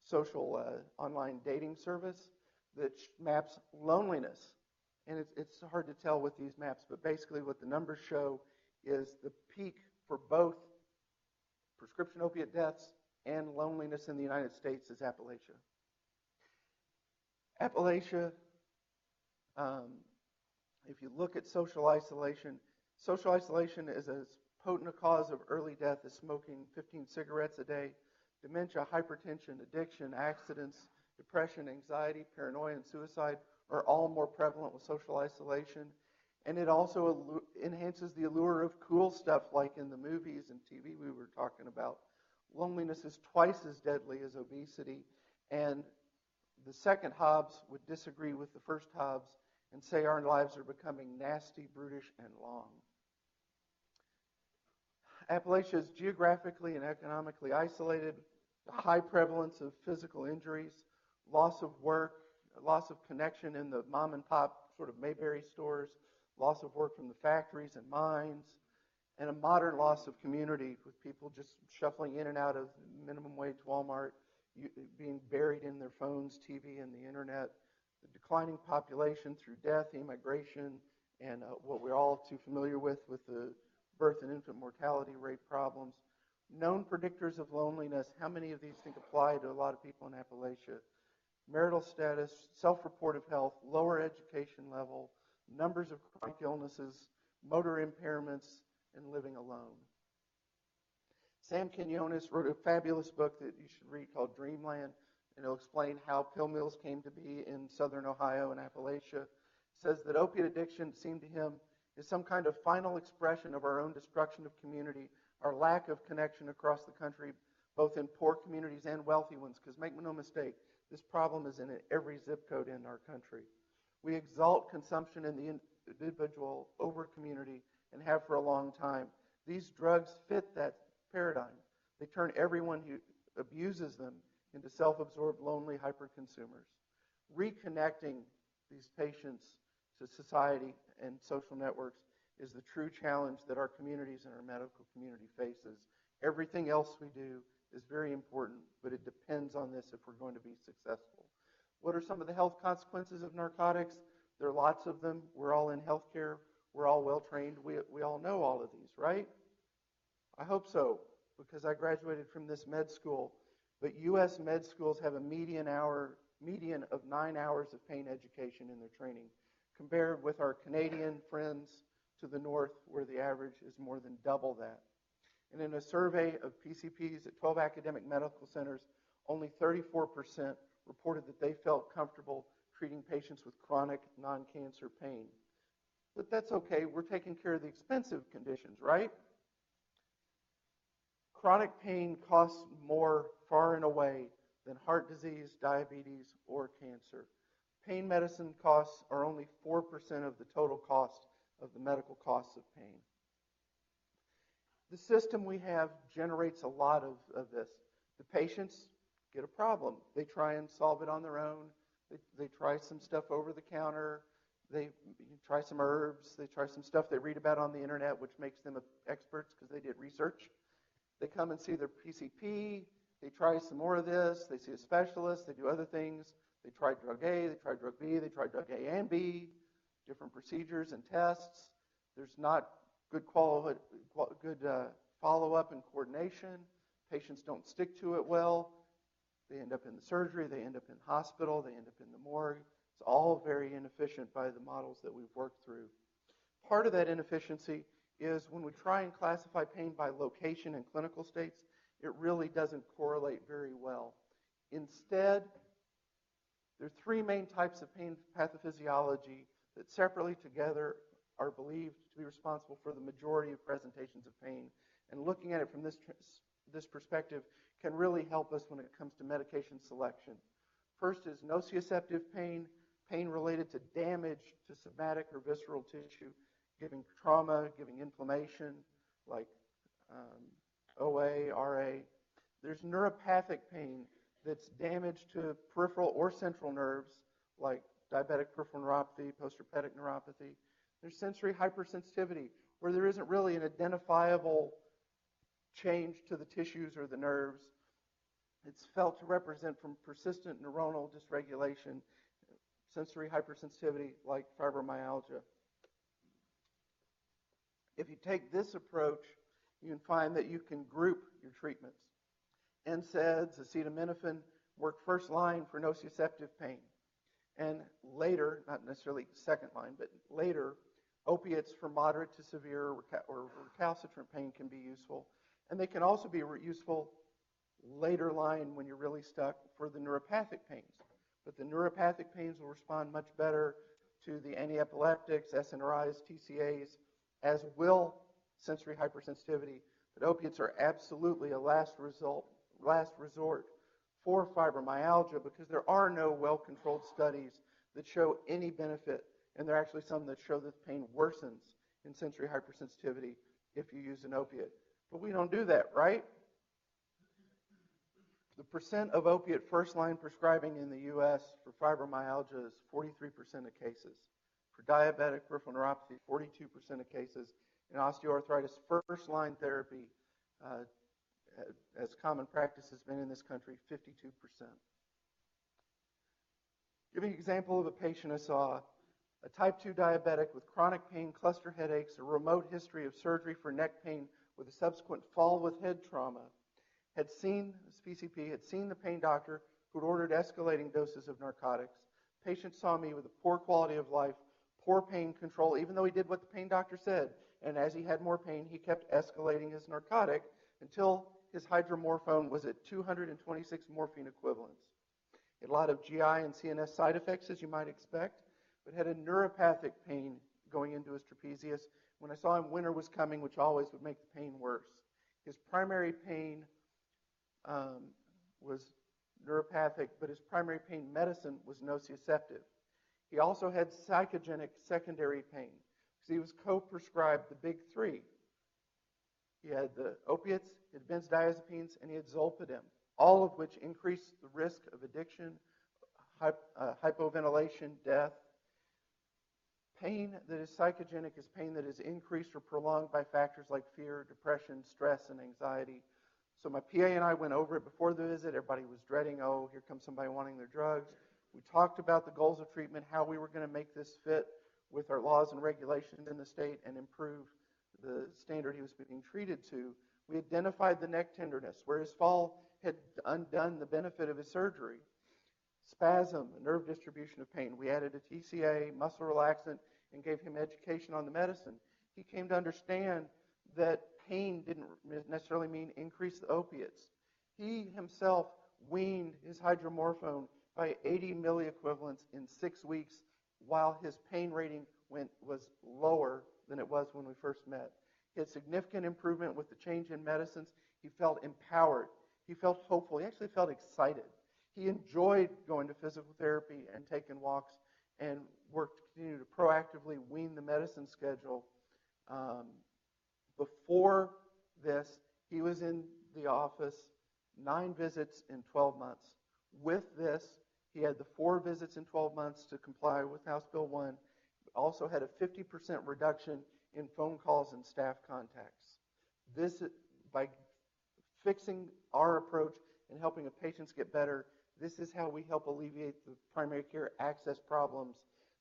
social online dating service that maps loneliness. And it's hard to tell with these maps, but basically what the numbers show is the peak for both prescription opiate deaths and loneliness in the United States is Appalachia. Appalachia, if you look at social isolation is as potent a cause of early death as smoking 15 cigarettes a day. Dementia, hypertension, addiction, accidents, depression, anxiety, paranoia, and suicide are all more prevalent with social isolation. And it also enhances the allure of cool stuff like in the movies and TV we were talking about. Loneliness is twice as deadly as obesity. And the second Hobbes would disagree with the first Hobbes and say our lives are becoming nasty, brutish, and long. Appalachia is geographically and economically isolated, a high prevalence of physical injuries, loss of work, loss of connection in the mom and pop sort of Mayberry stores, loss of work from the factories and mines, and a modern loss of community with people just shuffling in and out of minimum wage Walmart, being buried in their phones, TV, and the internet, the declining population through death, immigration, and what we're all too familiar with the birth and infant mortality rate problems. Known predictors of loneliness, how many of these think apply to a lot of people in Appalachia? Marital status, self-reportive health, lower education level, numbers of chronic illnesses, motor impairments, and living alone. Sam Quinones wrote a fabulous book that you should read called Dreamland, and it'll explain how pill mills came to be in southern Ohio and Appalachia. It says that opiate addiction, it seemed to him, is some kind of final expression of our own destruction of community, our lack of connection across the country, both in poor communities and wealthy ones, because make no mistake, this problem is in every zip code in our country. We exalt consumption in the individual over community and have for a long time. These drugs fit that paradigm. They turn everyone who abuses them into self-absorbed, lonely hyper-consumers. Reconnecting these patients to society and social networks is the true challenge that our communities and our medical community faces. Everything else we do is very important, but it depends on this if we're going to be successful. What are some of the health consequences of narcotics? There are lots of them. We're all in healthcare. We're all well-trained. We all know all of these, right? I hope so, because I graduated from this med school. But U.S. med schools have a median of 9 hours of pain education in their training, compared with our Canadian friends to the north, where the average is more than double that. And in a survey of PCPs at 12 academic medical centers, only 34% reported that they felt comfortable treating patients with chronic non-cancer pain. But that's okay. We're taking care of the expensive conditions, right? Chronic pain costs more far and away than heart disease, diabetes, or cancer. Pain medicine costs are only 4% of the total cost of the medical costs of pain. The system we have generates a lot of this. The patients get a problem. They try and solve it on their own. They try some stuff over the counter. They try some herbs. They try some stuff they read about on the internet, which makes them experts because they did research. They come and see their PCP. They try some more of this. They see a specialist. They do other things. They try drug A. They try drug B. They try drug A and B, different procedures and tests. There's not good follow-up and coordination. Patients don't stick to it well. They end up in the surgery. They end up in hospital. They end up in the morgue. It's all very inefficient by the models that we've worked through. Part of that inefficiency is when we try and classify pain by location and clinical states, it really doesn't correlate very well. Instead, there are three main types of pain pathophysiology that separately together are believed to be responsible for the majority of presentations of pain. And looking at it from this perspective can really help us when it comes to medication selection. First is nociceptive pain, pain related to damage to somatic or visceral tissue, giving trauma, giving inflammation, like OA, RA. There's neuropathic pain that's damage to peripheral or central nerves, like diabetic peripheral neuropathy, postherpetic neuropathy. There's sensory hypersensitivity, where there isn't really an identifiable change to the tissues or the nerves. It's felt to represent from persistent neuronal dysregulation, sensory hypersensitivity like fibromyalgia. If you take this approach, you can find that you can group your treatments. NSAIDs, acetaminophen, work first line for nociceptive pain. And later, not necessarily second line, but later, opiates for moderate to severe or recalcitrant pain can be useful. And they can also be useful later line when you're really stuck for the neuropathic pains. But the neuropathic pains will respond much better to the antiepileptics, SNRIs, TCAs, as will sensory hypersensitivity. But opiates are absolutely a last resort for fibromyalgia because there are no well-controlled studies that show any benefit, and there are actually some that show that pain worsens in sensory hypersensitivity if you use an opiate. But we don't do that, right? The percent of opiate first-line prescribing in the U.S. for fibromyalgia is 43% of cases. For diabetic peripheral neuropathy, 42% of cases. In osteoarthritis, first-line therapy, as common practice has been in this country, 52%. Giving an example of a patient I saw, a type 2 diabetic with chronic pain, cluster headaches, a remote history of surgery for neck pain with a subsequent fall with head trauma, had seen PCP, had seen the pain doctor who had ordered escalating doses of narcotics. Patient saw me with a poor quality of life, poor pain control, even though he did what the pain doctor said. And as he had more pain, he kept escalating his narcotic until his hydromorphone was at 226 morphine equivalents. He had a lot of GI and CNS side effects, as you might expect, but had a neuropathic pain going into his trapezius. When I saw him, winter was coming, which always would make the pain worse. His primary pain was neuropathic, but his primary pain medicine was nociceptive. He also had psychogenic secondary pain because he was co-prescribed the big three. He had the opiates, he had benzodiazepines, and he had zolpidem, all of which increased the risk of addiction, hypoventilation, death. Pain that is psychogenic is pain that is increased or prolonged by factors like fear, depression, stress, and anxiety. So my PA and I went over it before the visit. Everybody was dreading, oh, here comes somebody wanting their drugs. We talked about the goals of treatment, how we were going to make this fit with our laws and regulations in the state and improve the standard he was being treated to. We identified the neck tenderness, where his fall had undone the benefit of his surgery. Spasm, nerve distribution of pain. We added a TCA, muscle relaxant, and gave him education on the medicine. He came to understand that pain didn't necessarily mean increase the opiates. He himself weaned his hydromorphone by 80 milliequivalents in 6 weeks while his pain rating was lower than it was when we first met. He had significant improvement with the change in medicines. He felt empowered. He felt hopeful. He actually felt excited. He enjoyed going to physical therapy and taking walks and worked to continue to proactively wean the medicine schedule. Before this, he was in the office 9 visits in 12 months. With this, he had the 4 visits in 12 months to comply with House Bill 1. Also had a 50% reduction in phone calls and staff contacts. This, by fixing our approach and helping patients get better, this is how we help alleviate the primary care access problems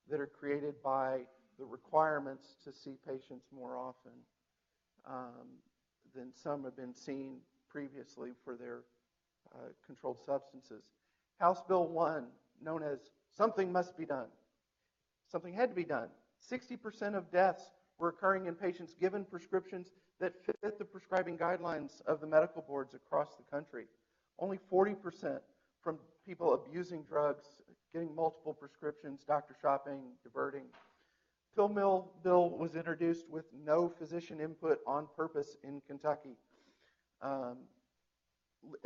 that are created by the requirements to see patients more often than some have been seen previously for their controlled substances. House Bill 1, known as Something Must Be Done. Something had to be done. 60% of deaths were occurring in patients given prescriptions that fit the prescribing guidelines of the medical boards across the country. Only 40% from people abusing drugs, getting multiple prescriptions, doctor shopping, diverting. Pill mill bill was introduced with no physician input on purpose in Kentucky. And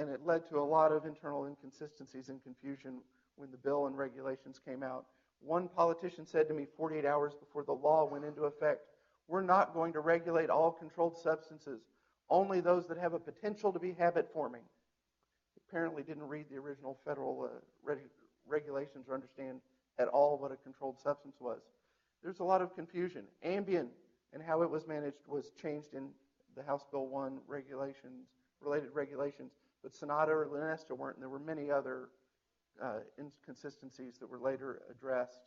it led to a lot of internal inconsistencies and confusion when the bill and regulations came out. One politician said to me 48 hours before the law went into effect, "We're not going to regulate all controlled substances, only those that have a potential to be habit forming." Apparently didn't read the original federal regulations or understand at all what a controlled substance was. There's a lot of confusion. Ambien and how it was managed was changed in the House Bill 1 related regulations, but Sonata or Lunesta weren't, and there were many other inconsistencies that were later addressed.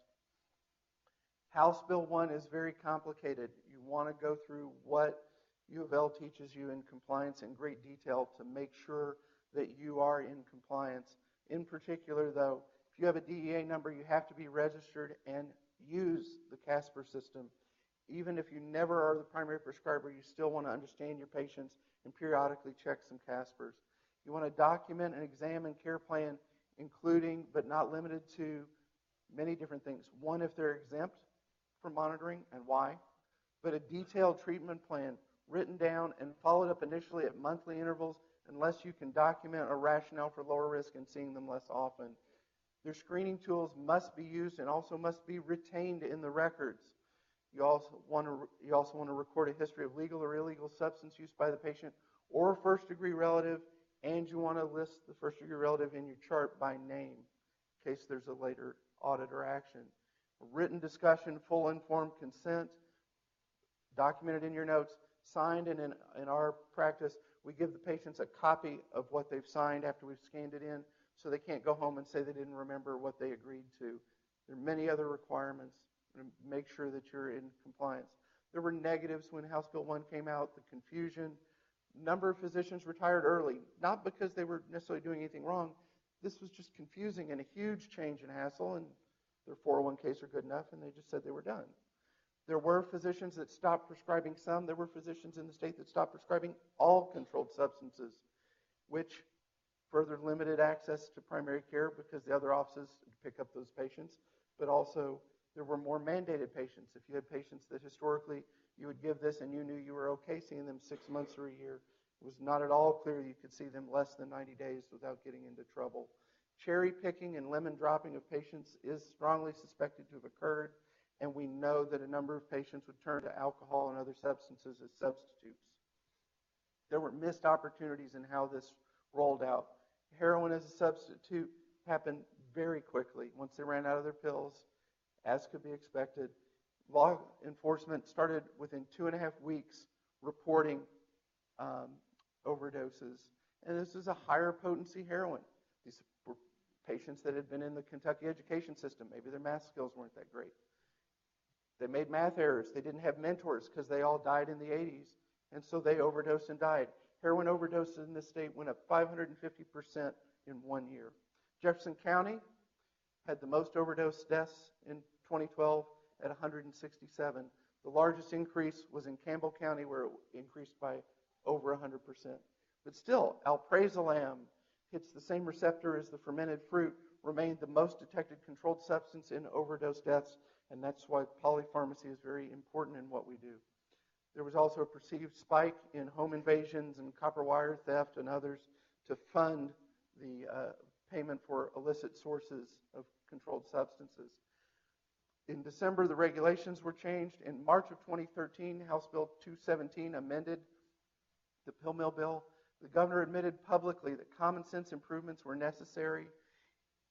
House Bill 1 is very complicated. You want to go through what UofL teaches you in compliance in great detail to make sure that you are in compliance. In particular, though, if you have a DEA number, you have to be registered and use the CASPER system. Even if you never are the primary prescriber, you still want to understand your patients and periodically check some CASPERs. You want to document and examine care plan, including but not limited to many different things. One, if they're exempt from monitoring and why, but a detailed treatment plan written down and followed up initially at monthly intervals unless you can document a rationale for lower risk and seeing them less often. Their screening tools must be used and also must be retained in the records. You also want to record a history of legal or illegal substance use by the patient or first-degree relative, and you want to list the first-degree relative in your chart by name in case there's a later audit or action. A written discussion, full informed consent, documented in your notes, signed, and in our practice, we give the patients a copy of what they've signed after we've scanned it in so they can't go home and say they didn't remember what they agreed to. There are many other requirements to make sure that you're in compliance. There were negatives when House Bill 1 came out, the confusion. Number of physicians retired early, not because they were necessarily doing anything wrong. This was just confusing and a huge change in hassle, and their 401ks are good enough, and they just said they were done. There were physicians that stopped prescribing some. There were physicians in the state that stopped prescribing all controlled substances, which further limited access to primary care because the other offices pick up those patients. But also, there were more mandated patients. If you had patients that historically you would give this and you knew you were okay seeing them 6 months or a year, it was not at all clear you could see them less than 90 days without getting into trouble. Cherry picking and lemon dropping of patients is strongly suspected to have occurred, and we know that a number of patients would turn to alcohol and other substances as substitutes. There were missed opportunities in how this rolled out. Heroin as a substitute happened very quickly once they ran out of their pills, as could be expected. Law enforcement started within 2.5 weeks reporting overdoses, and this is a higher potency heroin. These were patients that had been in the Kentucky education system. Maybe their math skills weren't that great. They made math errors. They didn't have mentors because they all died in the 80s, and so they overdosed and died. Heroin overdoses in this state went up 550% in 1 year. Jefferson County had the most overdose deaths in 2012 at 167. The largest increase was in Campbell County, where it increased by over 100%. But still, alprazolam hits the same receptor as the fermented fruit, remained the most detected controlled substance in overdose deaths, and that's why polypharmacy is very important in what we do. There was also a perceived spike in home invasions and copper wire theft and others to fund the payment for illicit sources of controlled substances. In December, the regulations were changed. In March of 2013, House Bill 217 amended the pill mill bill. The governor admitted publicly that common sense improvements were necessary.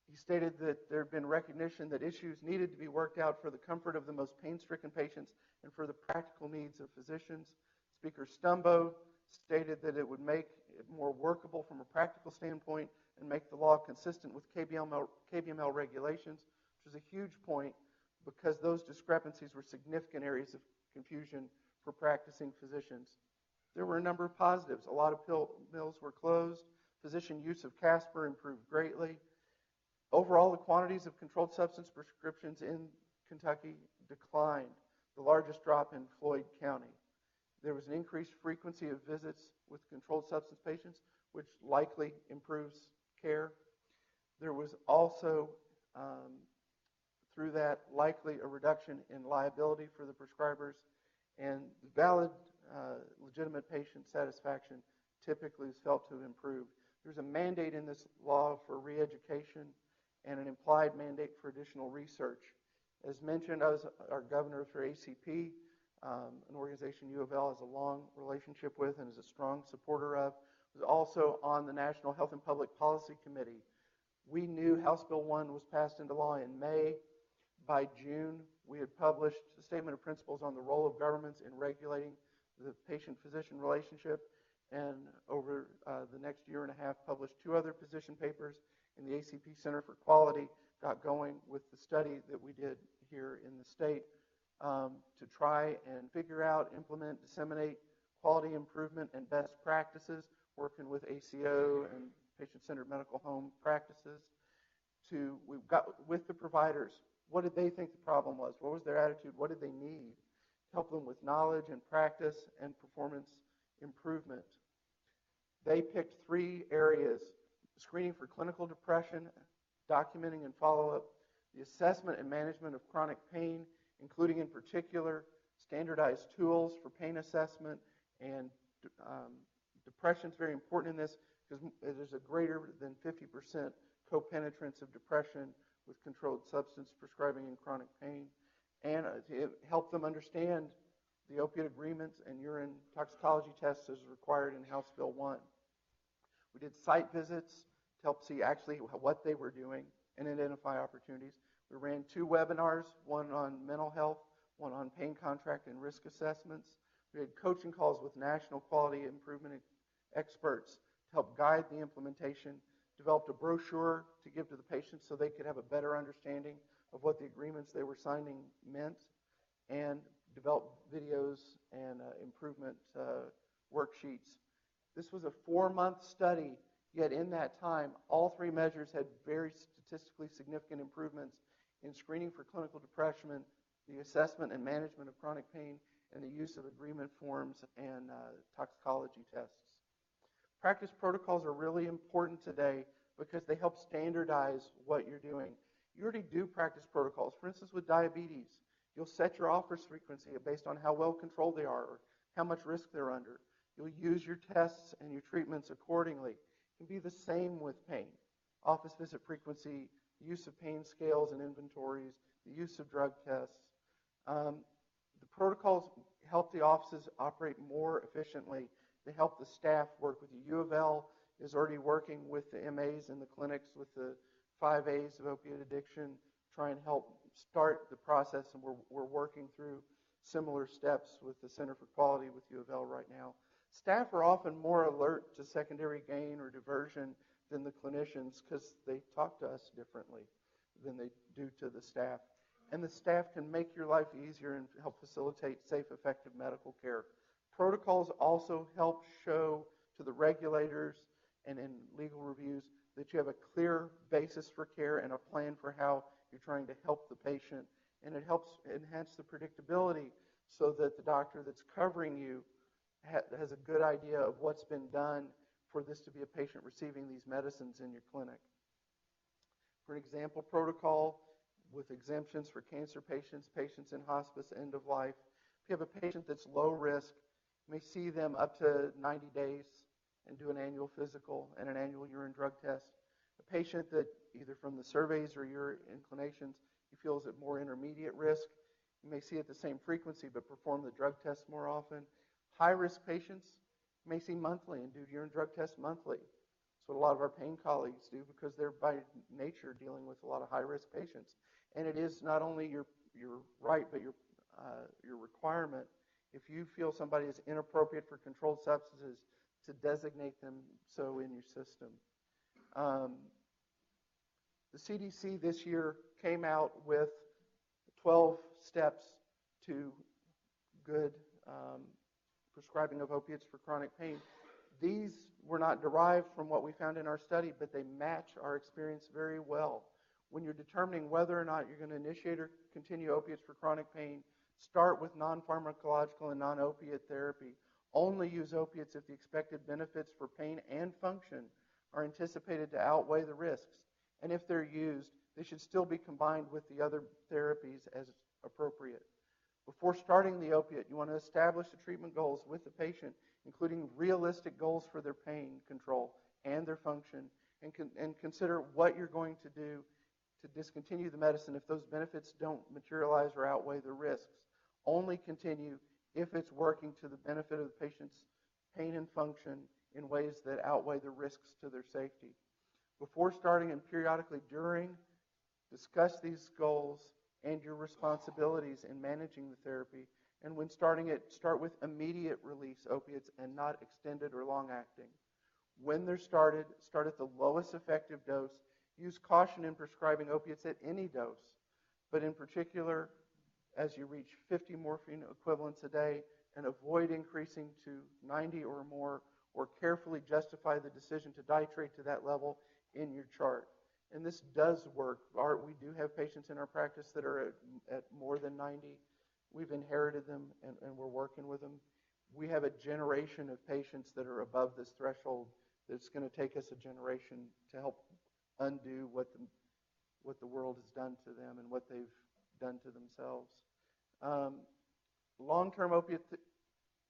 He stated that there had been recognition that issues needed to be worked out for the comfort of the most pain-stricken patients and for the practical needs of physicians. Speaker Sternbach stated that it would make it more workable from a practical standpoint and make the law consistent with KBML regulations, which was a huge point because those discrepancies were significant areas of confusion for practicing physicians. There were a number of positives. A lot of pill mills were closed. Physician use of Casper improved greatly. Overall, the quantities of controlled substance prescriptions in Kentucky declined, the largest drop in Floyd County. There was an increased frequency of visits with controlled substance patients, which likely improves care. There was also, through that, likely a reduction in liability for the prescribers, and valid, legitimate patient satisfaction typically is felt to improve. There's a mandate in this law for re-education and an implied mandate for additional research. As mentioned, I was our governor for ACP, an organization UofL has a long relationship with and is a strong supporter of. Was also on the National Health and Public Policy Committee. We knew House Bill 1 was passed into law in May. By June, we had published a statement of principles on the role of governments in regulating the patient-physician relationship, and over the next year and a half, published 2 other position papers in the ACP Center for Quality, got going with the study that we did here in the state to try and figure out, implement, disseminate quality improvement and best practices, working with ACO and patient-centered medical home practices. We've got with the providers, what did they think the problem was? What was their attitude? What did they need? Help them with knowledge and practice and performance improvement. They picked 3 areas: screening for clinical depression, documenting and follow-up, the assessment and management of chronic pain, including in particular standardized tools for pain assessment, and depression is very important in this because there's a greater than 50% co-penetrance of depression with controlled substance prescribing in chronic pain, and to help them understand the opiate agreements and urine toxicology tests as required in House Bill 1. We did site visits to help see actually what they were doing and identify opportunities. We ran 2 webinars, one on mental health, one on pain contract and risk assessments. We had coaching calls with national quality improvement experts to help guide the implementation, developed a brochure to give to the patients so they could have a better understanding of what the agreements they were signing meant, and developed videos and improvement worksheets. This was a 4-month study, yet in that time, all 3 measures had very statistically significant improvements in screening for clinical depression, the assessment and management of chronic pain, and the use of agreement forms and toxicology tests. Practice protocols are really important today because they help standardize what you're doing. You already do practice protocols. For instance, with diabetes, you'll set your office frequency based on how well controlled they are or how much risk they're under. You'll use your tests and your treatments accordingly. It can be the same with pain. Office visit frequency, use of pain scales and inventories, the use of drug tests. The protocols help the offices operate more efficiently. They help the staff work with you. UofL is already working with the MAs in the clinics with the 5 A's of opiate addiction, try and help start the process, and we're working through similar steps with the Center for Quality with UofL right now. Staff are often more alert to secondary gain or diversion than the clinicians because they talk to us differently than they do to the staff. And the staff can make your life easier and help facilitate safe, effective medical care. Protocols also help show to the regulators and in legal reviews that you have a clear basis for care and a plan for how you're trying to help the patient. And it helps enhance the predictability so that the doctor that's covering you has a good idea of what's been done for this to be a patient receiving these medicines in your clinic. For an example protocol with exemptions for cancer patients, patients in hospice, end of life. If you have a patient that's low risk, you may see them up to 90 days and do an annual physical and an annual urine drug test. A patient that either from the surveys or your inclinations you feel is at more intermediate risk, you may see at the same frequency but perform the drug test more often. High-risk patients you may see monthly and do urine drug tests monthly. That's what a lot of our pain colleagues do because they're by nature dealing with a lot of high-risk patients. And it is not only your right but your requirement, if you feel somebody is inappropriate for controlled substances, to designate them so in your system. The CDC this year came out with 12 steps to good prescribing of opiates for chronic pain. These were not derived from what we found in our study, but they match our experience very well. When you're determining whether or not you're going to initiate or continue opiates for chronic pain, start with non-pharmacological and non-opiate therapy. Only use opiates if the expected benefits for pain and function are anticipated to outweigh the risks. And if they're used, they should still be combined with the other therapies as appropriate. Before starting the opiate, you want to establish the treatment goals with the patient, including realistic goals for their pain control and their function, and consider what you're going to do to discontinue the medicine if those benefits don't materialize or outweigh the risks. Only continue if it's working to the benefit of the patient's pain and function in ways that outweigh the risks to their safety. Before starting and periodically during, discuss these goals and your responsibilities in managing the therapy. And when starting it, start with immediate release opiates and not extended or long-acting. When they're started, start at the lowest effective dose. Use caution in prescribing opiates at any dose, but in particular, as you reach 50 morphine equivalents a day, and avoid increasing to 90 or more, or carefully justify the decision to titrate to that level in your chart. And this does work. We do have patients in our practice that are at more than 90. We've inherited them, and we're working with them. we have a generation of patients that are above this threshold that's going to take us a generation to help undo what the world has done to them and what they've done to themselves. Long-term opiate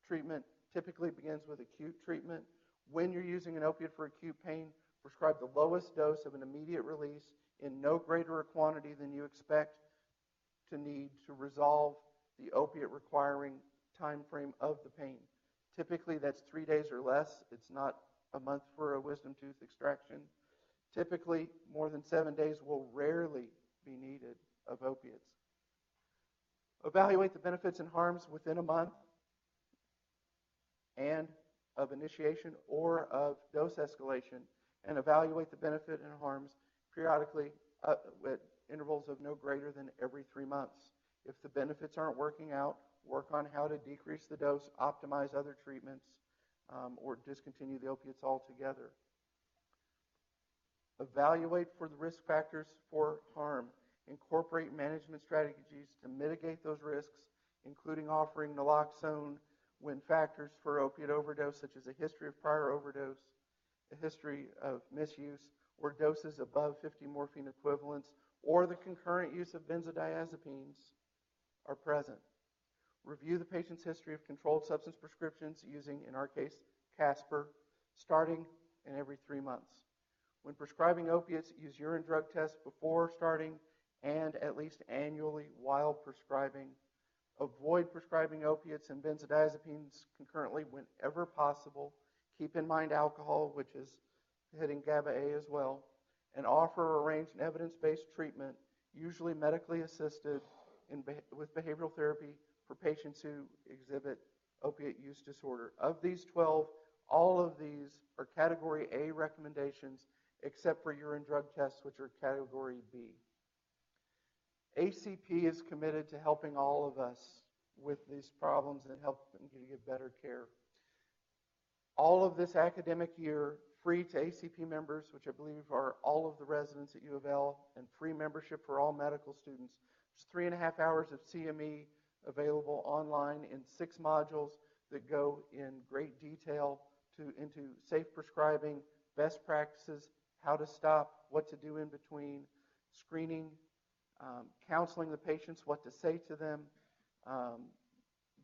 treatment typically begins with acute treatment. When you're using an opiate for acute pain, prescribe the lowest dose of an immediate release in no greater a quantity than you expect to need to resolve the opiate requiring time frame of the pain. Typically, that's 3 days or less. It's not a month for a wisdom tooth extraction. Typically, more than 7 days will rarely be needed of opiates. Evaluate the benefits and harms within a month and of initiation or of dose escalation, and evaluate the benefit and harms periodically at intervals of no greater than every 3 months. If the benefits aren't working out, work on how to decrease the dose, optimize other treatments, or discontinue the opiates altogether. Evaluate for the risk factors for harm. Incorporate management strategies to mitigate those risks, including offering naloxone when factors for opiate overdose, such as a history of prior overdose, a history of misuse, or doses above 50 morphine equivalents, or the concurrent use of benzodiazepines are present. Review the patient's history of controlled substance prescriptions using, in our case, Casper, starting in every 3 months. When prescribing opiates, use urine drug tests before starting and at least annually while prescribing. Avoid prescribing opiates and benzodiazepines concurrently whenever possible. Keep in mind alcohol, which is hitting GABA A as well, and offer or arrange an evidence-based treatment, usually medically assisted with behavioral therapy for patients who exhibit opiate use disorder. Of these 12, all of these are Category A recommendations, except for urine drug tests, which are Category B. ACP is committed to helping all of us with these problems and help them to get better care. All of this academic year, free to ACP members, which I believe are all of the residents at UofL, and free membership for all medical students. There's 3.5 hours of CME available online in 6 modules that go in great detail into safe prescribing, best practices, how to stop, what to do in between, screening, counseling the patients, what to say to them,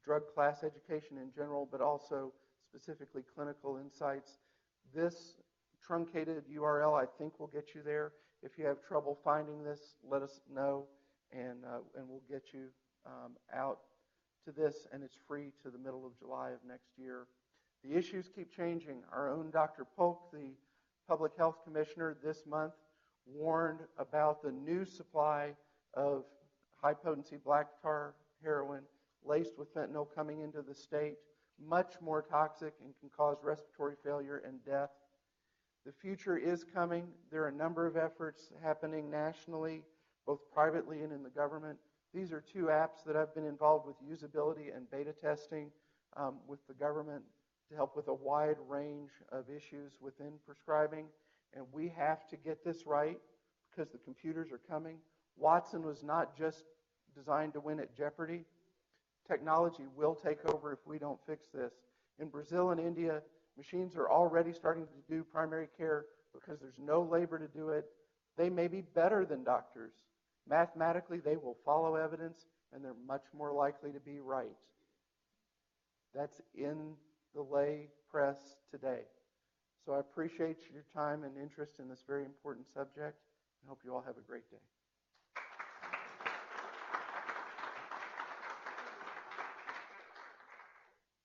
drug class education in general, but also specifically clinical insights. This truncated URL, I think, will get you there. If you have trouble finding this, let us know, and we'll get you out to this, and it's free to the middle of July of next year. The issues keep changing. Our own Dr. Polk, the Public Health Commissioner, this month warned about the new supply of high-potency black tar heroin laced with fentanyl coming into the state, much more toxic and can cause respiratory failure and death. The future is coming. There are a number of efforts happening nationally, both privately and in the government. These are 2 apps that I've been involved with usability and beta testing with the government to help with a wide range of issues within prescribing. And we have to get this right because the computers are coming. Watson was not just designed to win at Jeopardy. Technology will take over if we don't fix this. In Brazil and India, machines are already starting to do primary care because there's no labor to do it. They may be better than doctors. Mathematically, they will follow evidence, and they're much more likely to be right. That's in the lay press today. So I appreciate your time and interest in this very important subject, and hope you all have a great day.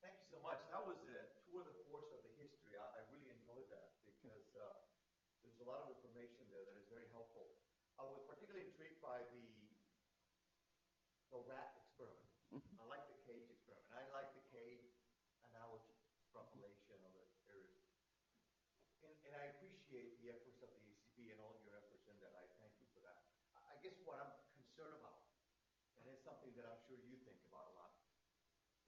Thank you so much. That was a tour de force of the history. I really enjoyed that because there's a lot of information there that is very helpful. I was particularly intrigued by the rat experiment. I like the cage experiment. I like the cage analogy, extrapolation of the areas. And I appreciate the efforts of the ACP and all your efforts in that. I thank you for that. I guess what I'm concerned about, and it's something that I'm sure you think about a lot,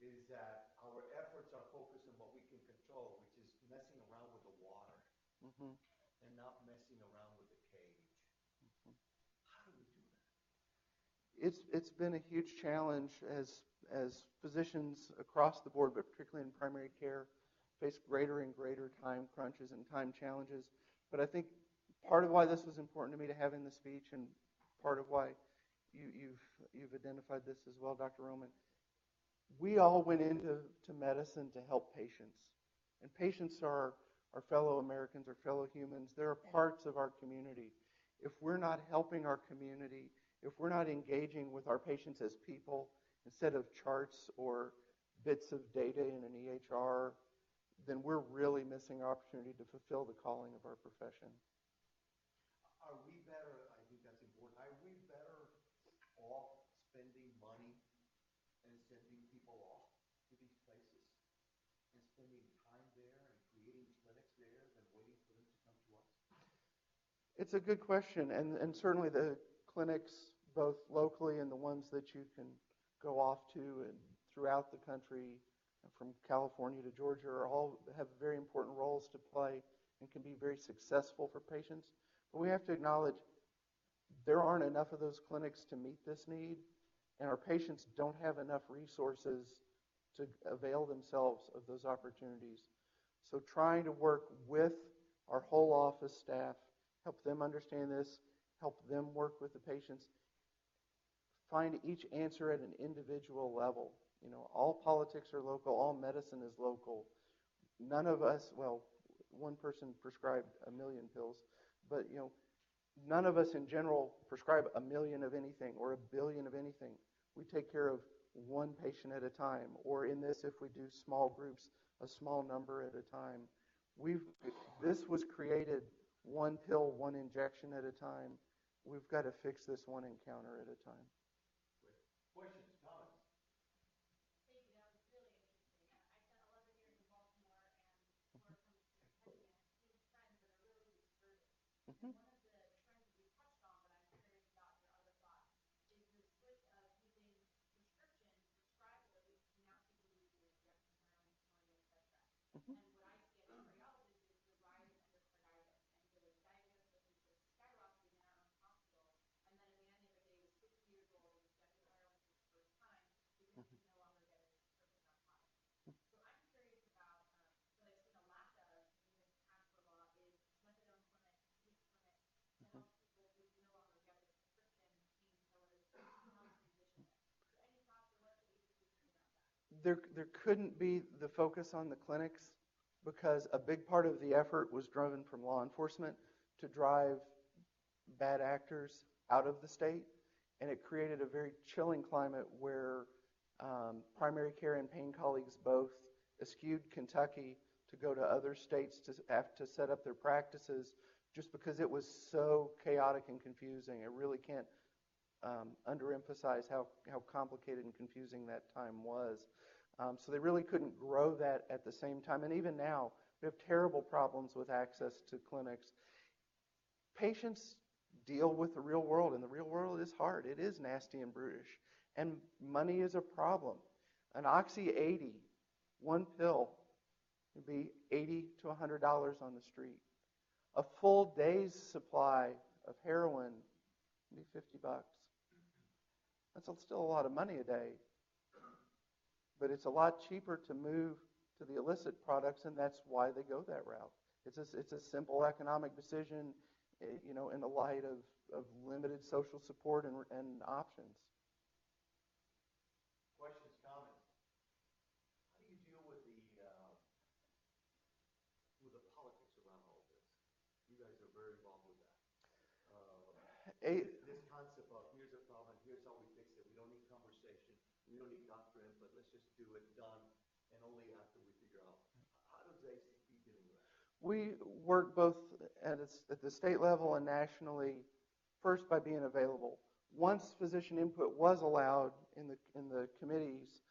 is that our efforts are focused on what we can control, which is messing around with the water and not messing around with the cage. How do we do that? It's been a huge challenge as as physicians across the board, but particularly in primary care, face greater and greater time crunches and time challenges. But I think part of why this was important to me to have in the speech, and part of why you've identified this as well, Dr. Roman, we all went into medicine to help patients. And patients are our fellow Americans, our fellow humans. They're parts of our community. If we're not helping our community, if we're not engaging with our patients as people instead of charts or bits of data in an EHR, then we're really missing our opportunity to fulfill the calling of our profession. Are we better, I think that's important, are we better off spending money and sending people off to these places and spending time there and creating clinics there than waiting for them to come to us? It's a good question, and certainly the clinics, both locally and the ones that you can go off to and throughout the country, from California to Georgia, all have very important roles to play and can be very successful for patients. But we have to acknowledge there aren't enough of those clinics to meet this need, and our patients don't have enough resources to avail themselves of those opportunities. So trying to work with our whole office staff, help them understand this, help them work with the patients, find each answer at an individual level. You know, all politics are local, all medicine is local. None of us, well, one person prescribed 1 million pills, but you know, none of us in general prescribe 1 million of anything or 1 billion of anything. We take care of one patient at a time, or in this, if we do small groups, a small number at a time. This was created one pill, one injection at a time. We've got to fix this one encounter at a time. Great. Questions, comments? Thank you. That was really interesting. I spent 11 years in Baltimore and worked from Kentucky, and I've seen trends that are really discouraging. Mm-hmm. And one of the trends that we touched on, but I'm curious about your other thoughts, is the switch of using prescriptions, prescribability, to now people using injections, heroin, morphine, etc. Mm-hmm. And what I see as a cardiologist is the rise of endocarditis, and the diagnosis of patients skyrocketing in our own hospital. And then at the end of the day, was 60 years old and injected heroin for the first time because he's no longer getting his prescription narcotic. So I'm curious about what I've seen a lack of in this tax law is methadone clinics, sleep clinics to help people who no longer get their prescription painkillers to help transition it. So any thoughts or what the agency is doing about that? There couldn't be the focus on the clinics because a big part of the effort was driven from law enforcement to drive bad actors out of the state, and it created a very chilling climate where primary care and pain colleagues both eschewed Kentucky to go to other states to have to set up their practices just because it was so chaotic and confusing. I really can't underemphasize how complicated and confusing that time was. So they really couldn't grow that at the same time. And even now, we have terrible problems with access to clinics. Patients deal with the real world, and the real world is hard. It is nasty and brutish. And money is a problem. An Oxy 80, one pill, would be $80 to $100 on the street. A full day's supply of heroin would be $50. That's still a lot of money a day. But it's a lot cheaper to move to the illicit products, and that's why they go that route. It's a simple economic decision, you know, in the light of limited social support and options. Questions, comments? How do you deal with the politics around all of this? You guys are very involved with that. This concept of here's a problem, here's how we fix it. We don't need conversation. We don't need doctor input. Let's just do it, done, and only after we figure out. How does ACP deal with that? We work both at the state level and nationally, first by being available. Once physician input was allowed in the committees,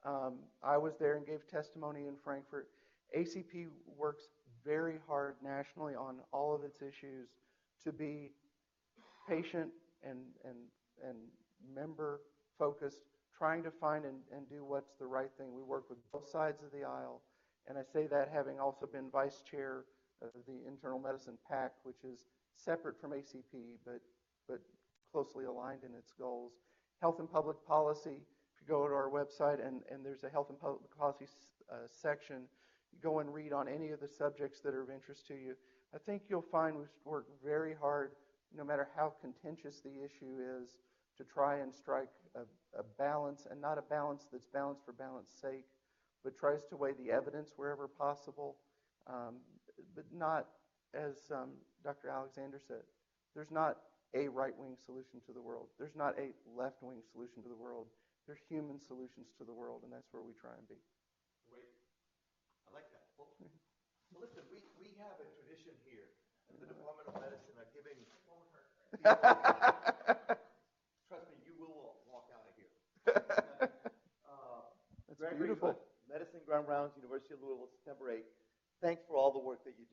I was there and gave testimony in Frankfurt. ACP works very hard nationally on all of its issues to be patient and member focused, trying to find and do what's the right thing. We work with both sides of the aisle, and I say that having also been vice chair of the Internal Medicine PAC, which is separate from ACP but closely aligned in its goals. Health and public policy, if you go to our website, and there's a health and public policy section. You go and read on any of the subjects that are of interest to you. I think you'll find we've worked very hard, no matter how contentious the issue is, to try and strike a balance, and not a balance that's balance for balance sake, but tries to weigh the evidence wherever possible, but not, as Dr. Alexander said, there's not a right-wing solution to the world. There's not a left-wing solution to the world. There's human solutions to the world, and that's where we try and be. Great. I like that. Well, so listen, we have a tradition here in the Department of Medicine of giving people, trust me, you will walk out of here. That's Gregory beautiful. Hood, Medicine Ground Rounds, University of Louisville, September 8th. Thanks for all the work that you